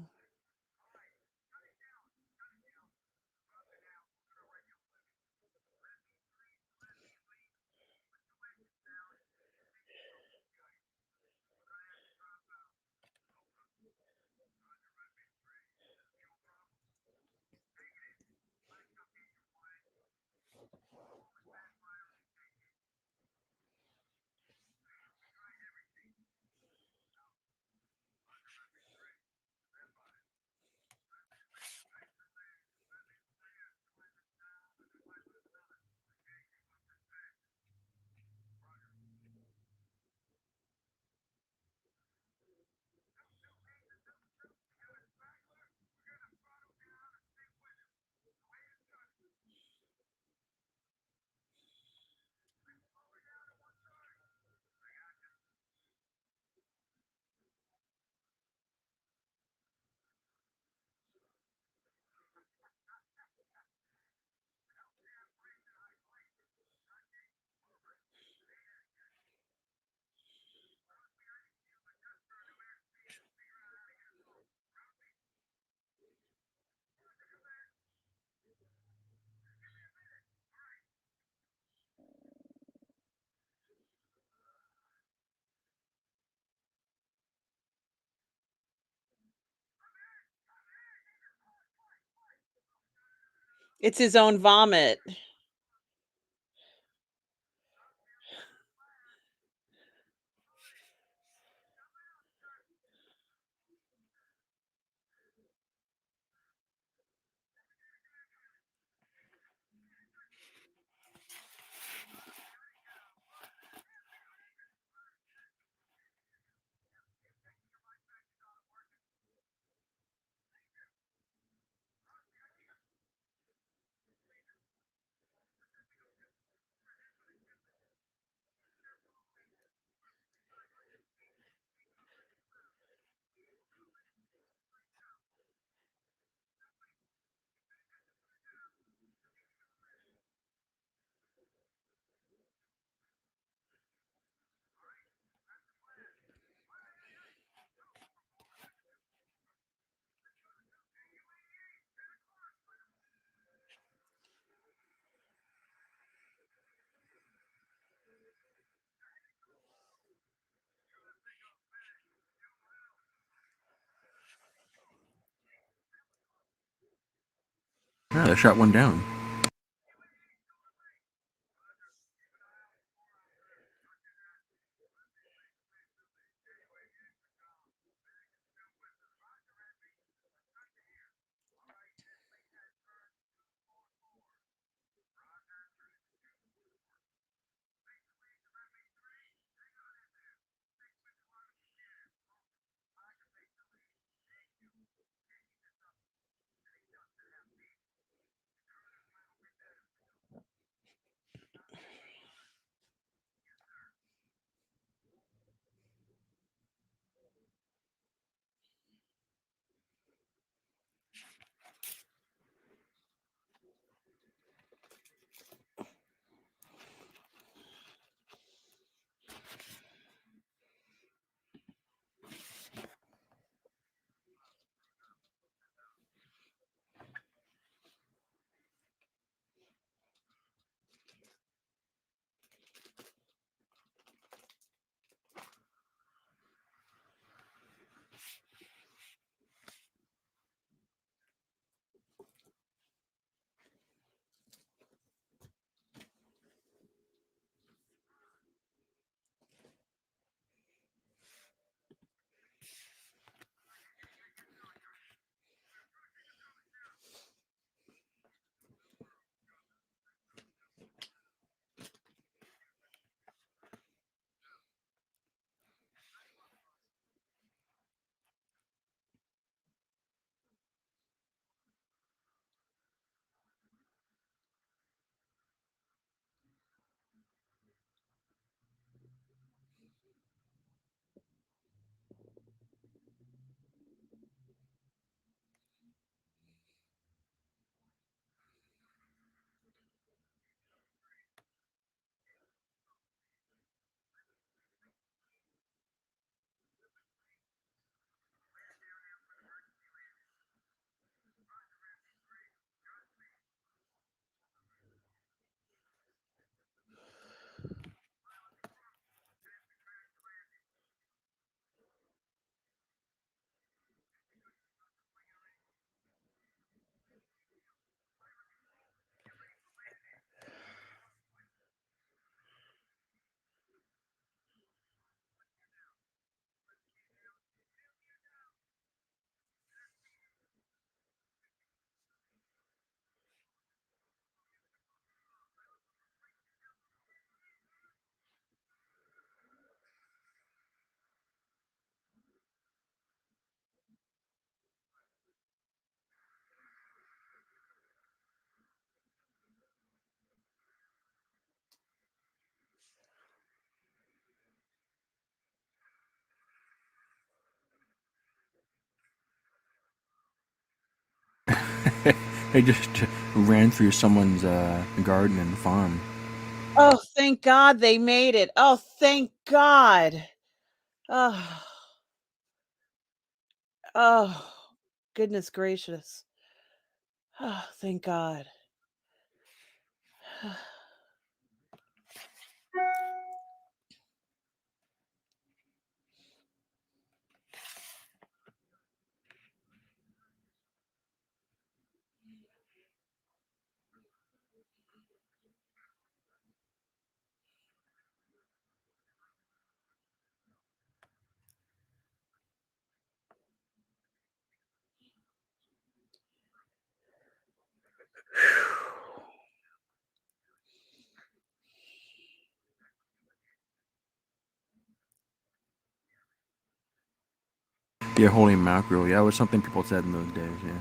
It's his own vomit. Yeah, they shot one down. They just ran through someone's garden and farm. Oh, thank God they made it. Oh, thank God. Oh, oh, goodness gracious. Oh, thank God. Yeah, holy mackerel. Yeah, it was something people said in those days. Yeah.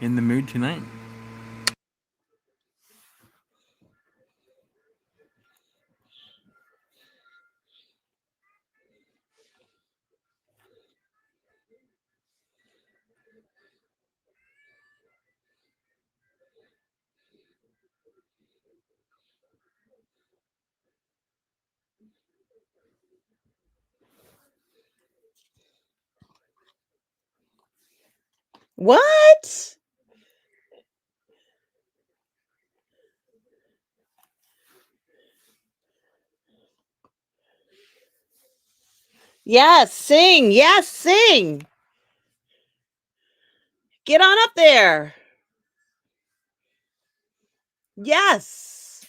In the mood tonight? What? Yes, sing. Yes, sing. Get on up there. Yes.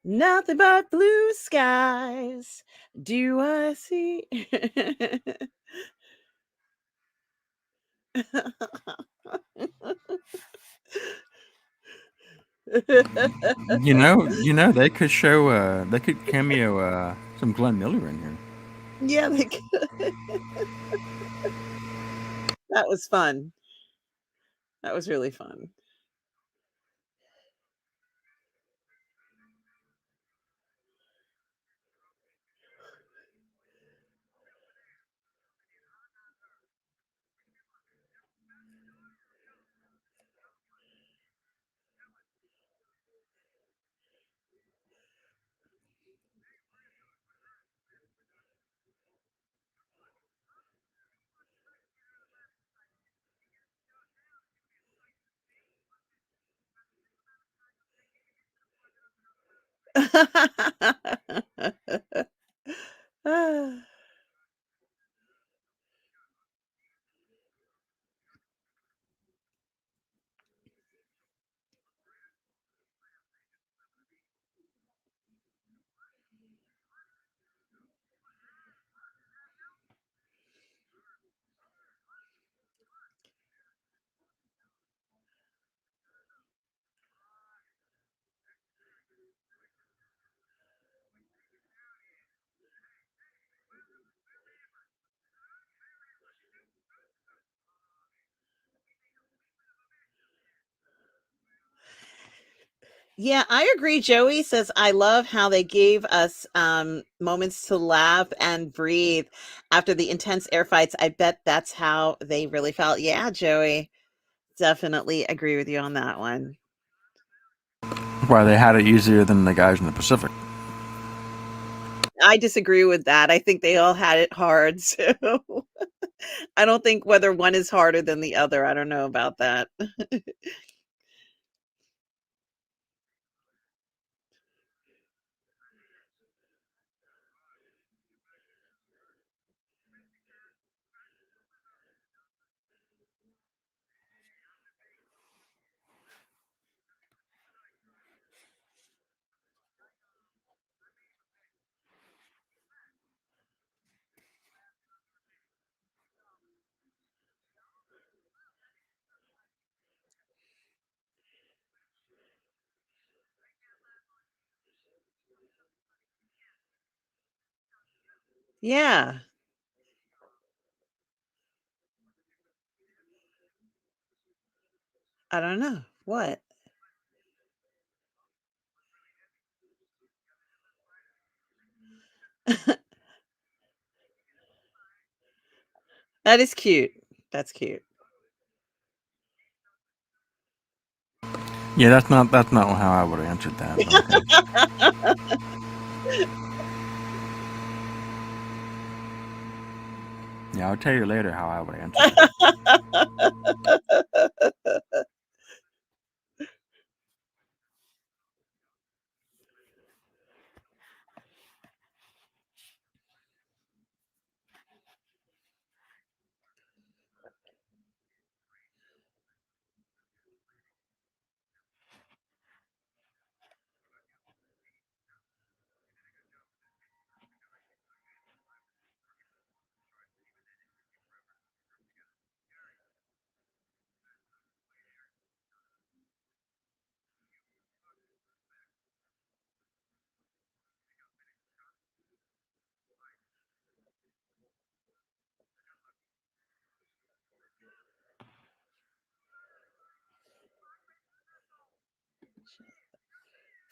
Nothing but blue skies do I see. They could show, they could cameo some Glenn Miller in here. Yeah, that was fun. That was really fun. Ah. Yeah, I agree. Joey says, I love how they gave us moments to laugh and breathe after the intense air fights. I bet that's how they really felt. Yeah, Joey, definitely agree with you on that one. Why they had it easier than the guys in the Pacific. I disagree with that. I think they all had it hard. So I don't think whether one is harder than the other. I don't know about that. Yeah, I don't know. What? That is cute. That's cute. Yeah, that's not how I would have answered that, but okay. Yeah, I'll tell you later how I would have answered that.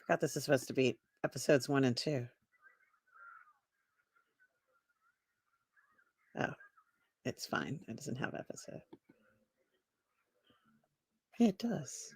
Forgot this is supposed to be episodes 1 and 2. Oh, it's fine. It doesn't have episode. Yeah, it does.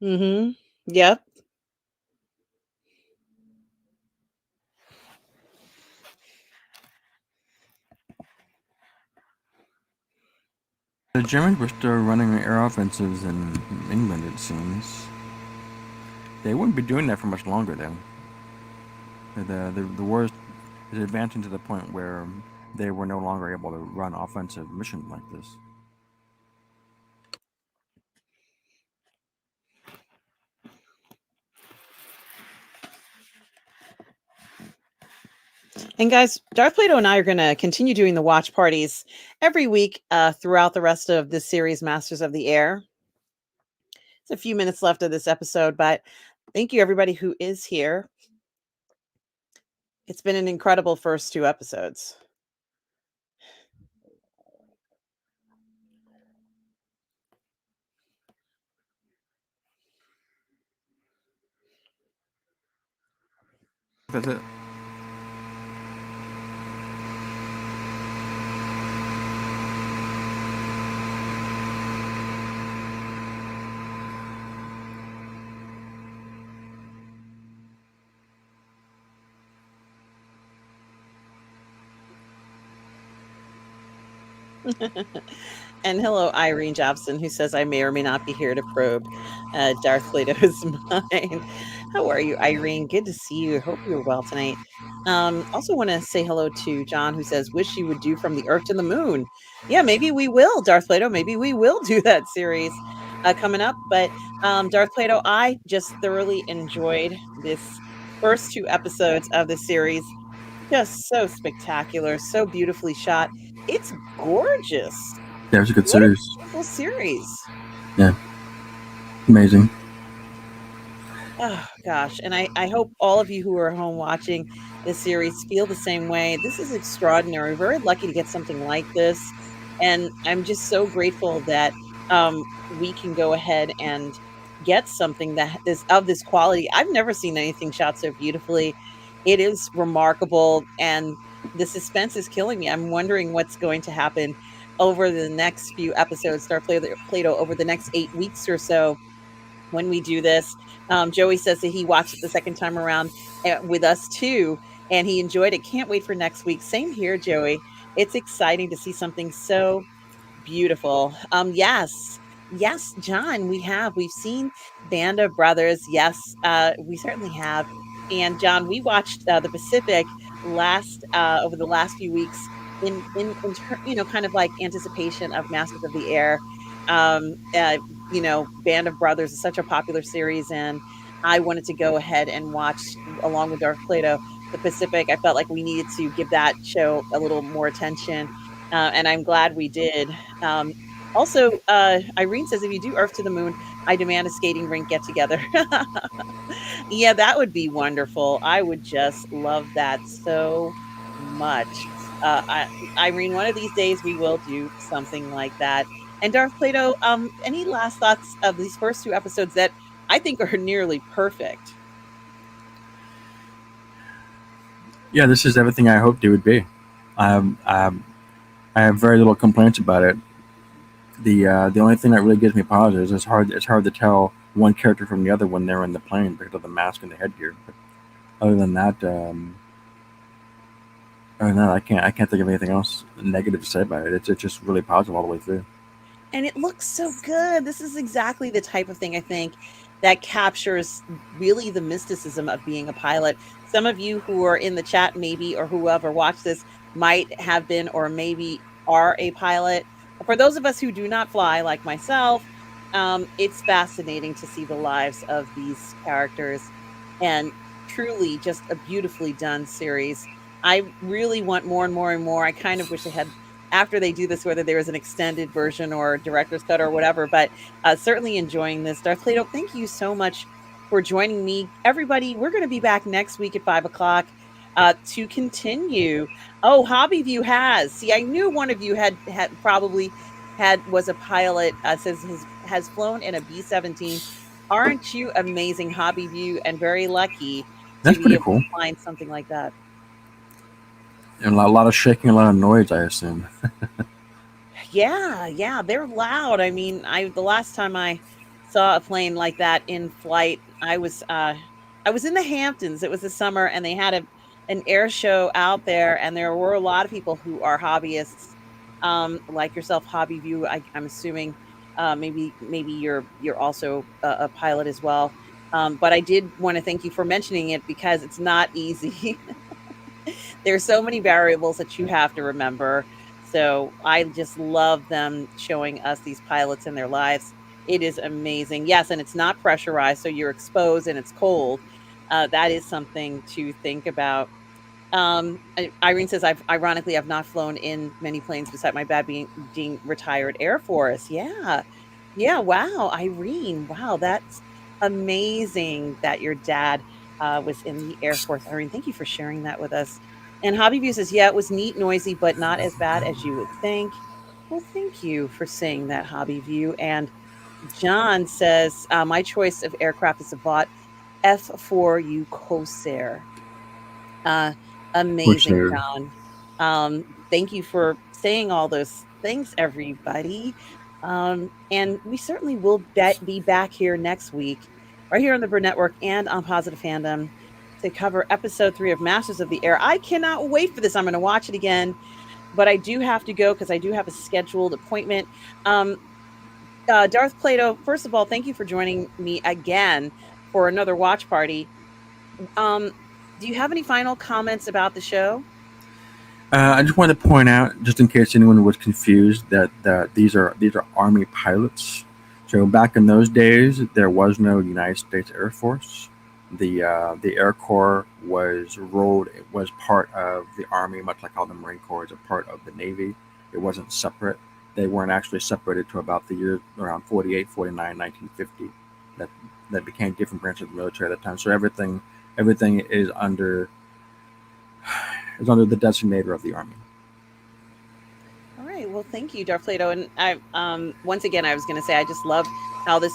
Mhm. Yep. The Germans were still running air offensives in England, it seems. They wouldn't be doing that for much longer, though. The war is advancing to the point where they were no longer able to run offensive missions like this. And guys, Darth Plato and I are going to continue doing the watch parties every week throughout the rest of this series, Masters of the Air. It's a few minutes left of this episode, but thank you everybody who is here. It's been an incredible first two episodes. That's it. And hello, Irene Jobson, who says I may or may not be here to probe Darth Plato's mind. How are you, Irene? Good to see you. Hope you're well tonight. Also want to say hello to John, who says, wish you would do From the Earth to the Moon. Yeah, maybe we will, Darth Plato. Maybe we will do that series coming up. But Darth Plato, I just thoroughly enjoyed this first two episodes of the series. Just so spectacular, so beautifully shot. It's gorgeous. Yeah, it was a good What a series. beautiful series. Yeah, amazing. Oh gosh, and I hope all of you who are home watching this series feel the same way. This is extraordinary. We're very lucky to get something like this, and I'm just so grateful that we can go ahead and get something that is of this quality. I've never seen anything shot so beautifully. It is remarkable, and the suspense is killing me. I'm wondering what's going to happen over the next few episodes. Star Plato over the next 8 weeks or so when we do this. Joey says that he watched it the second time around with us too, and he enjoyed it. Can't wait for next week. Same here, Joey. It's exciting to see something so beautiful. Yes. Yes, John, we've seen Band of Brothers. Yes, we certainly have. And John, we watched the Pacific last over the last few weeks kind of like anticipation of Masters of the Air. Um, uh, Band of Brothers is such a popular series, and I wanted to go ahead and watch along with Darth Plato the Pacific. I felt like we needed to give that show a little more attention, and I'm glad we did. Also, Irene says if you do Earth to the Moon, I demand a skating rink get together. Yeah, that would be wonderful. I would just love that so much. Irene, one of these days we will do something like that. And Darth Plato, any last thoughts of these first two episodes that I think are nearly perfect? Yeah, this is everything I hoped it would be. Um, um, I have very little complaints about it. The only thing that really gives me pause is it's hard to tell one character from the other when they're in the plane because of the mask and the headgear. But other than that, I can't think of anything else negative to say about it. It's just really positive all the way through. And it looks so good. This is exactly the type of thing I think that captures really the mysticism of being a pilot. Some of you who are in the chat, maybe, or whoever watched this, might have been or maybe are a pilot. For those of us who do not fly, like myself, it's fascinating to see the lives of these characters and truly just a beautifully done series. I really want more and more and more. I kind of wish they had after they do this, whether there is an extended version or director's cut or whatever. But certainly enjoying this. Darth Plato, thank you so much for joining me. Everybody, we're going to be back next week at 5 o'clock. to continue. Oh, Hobbyview has. See, I knew one of you had probably had was a pilot. Says has flown in a B-17. Aren't you amazing, Hobbyview, and very lucky to That's be pretty able to cool. find something like that? And a lot of shaking, a lot of noise, I assume. Yeah, yeah, they're loud. I mean, I the last time I saw a plane like that in flight, I was in the Hamptons. It was the summer and they had an air show out there and there were a lot of people who are hobbyists like yourself, Hobby View. I'm assuming maybe you're also a pilot as well. But I did want to thank you for mentioning it because it's not easy. There's so many variables that you have to remember. So I just love them showing us these pilots in their lives. It is amazing. Yes, and it's not pressurized, so you're exposed and it's cold. That is something to think about. Irene says, I've not flown in many planes beside my dad being retired Air Force. Yeah. Yeah. Wow. Irene. Wow. That's amazing that your dad was in the Air Force. Irene, thank you for sharing that with us. And Hobby View says, yeah, it was neat, noisy, but not as bad as you would think. Well, thank you for saying that, Hobby View. And John says, my choice of aircraft is a bought F4U Corsair. Uh, Which amazing, are John. Thank you for saying all those things, everybody. And we certainly will be back here next week, right here on the Burnettwork and on Positive Fandom to cover episode 3 of Masters of the Air. I cannot wait for this. I'm going to watch it again, but I do have to go because I do have a scheduled appointment. Um, Darth Plato, first of all, thank you for joining me again for another watch party. Um, do you have any final comments about the show? I just wanted to point out, just in case anyone was confused, that these are Army pilots. So back in those days, there was no United States Air Force. The Air Corps was part of the Army, much like how the Marine Corps is a part of the Navy. It wasn't separate. They weren't actually separated to about the year around 48, 49, 1950. That that became different branches of the military at that time. So everything is under the designator of the Army. All right. Well, thank you, Darth Plato. And I, once again, I was going to say, I just love how this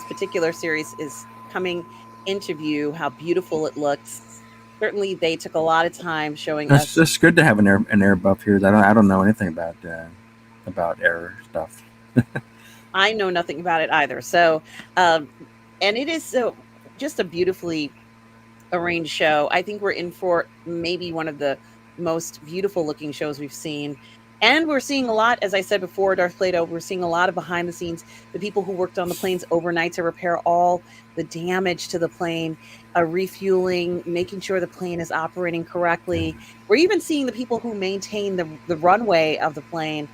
particular series is coming into view. How beautiful it looks. Certainly, they took a lot of time showing us. It's good to have an air buff here. I don't know anything about air stuff. I know nothing about it either. So, um, and it is so just a beautifully arranged show. I think we're in for maybe one of the most beautiful looking shows we've seen. And we're seeing a lot, as I said before, Darth Plato, we're seeing a lot of behind the scenes, the people who worked on the planes overnight to repair all the damage to the plane, refueling, making sure the plane is operating Yeah. correctly. We're even seeing the people who maintain the runway of the plane,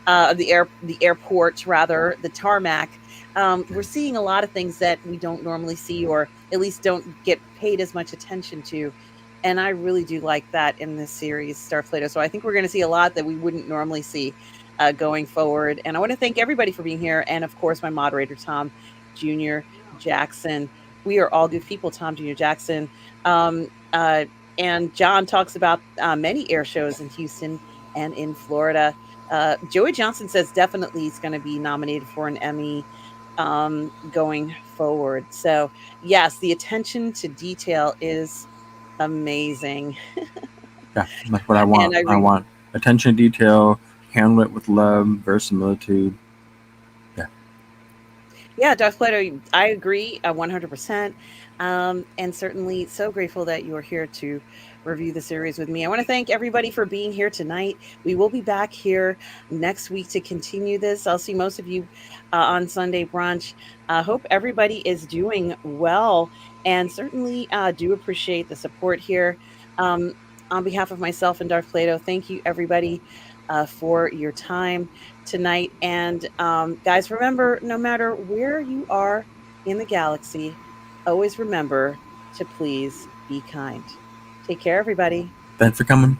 of the airport, rather, the tarmac. Yeah. We're seeing a lot of things that we don't normally see, or at least don't get paid as much attention to. And I really do like that in this series, Starflater. So I think we're going to see a lot that we wouldn't normally see going forward. And I want to thank everybody for being here. And of course, my moderator, Tom Jr. Jackson. We are all good people, Tom Jr. Jackson. Um, uh, and John talks about many air shows in Houston and in Florida. Joey Johnson says definitely he's going to be nominated for an Emmy going forward. So, yes, the attention to detail is amazing. Yeah, that's what I And want. I I re want attention to detail, handle it with love, verisimilitude. Yeah, Yeah, Darth Plato, I agree 100%. And certainly so grateful that you're here to review the series with me. I want to thank everybody for being here tonight. We will be back here next week to continue this. I'll see most of you on Sunday brunch. I hope everybody is doing well and certainly do appreciate the support here. Um, on behalf of myself and Darth Plato, thank you everybody for your time tonight. And guys, remember, no matter where you are in the galaxy, always remember to please be kind. Take care, everybody. thanks for coming.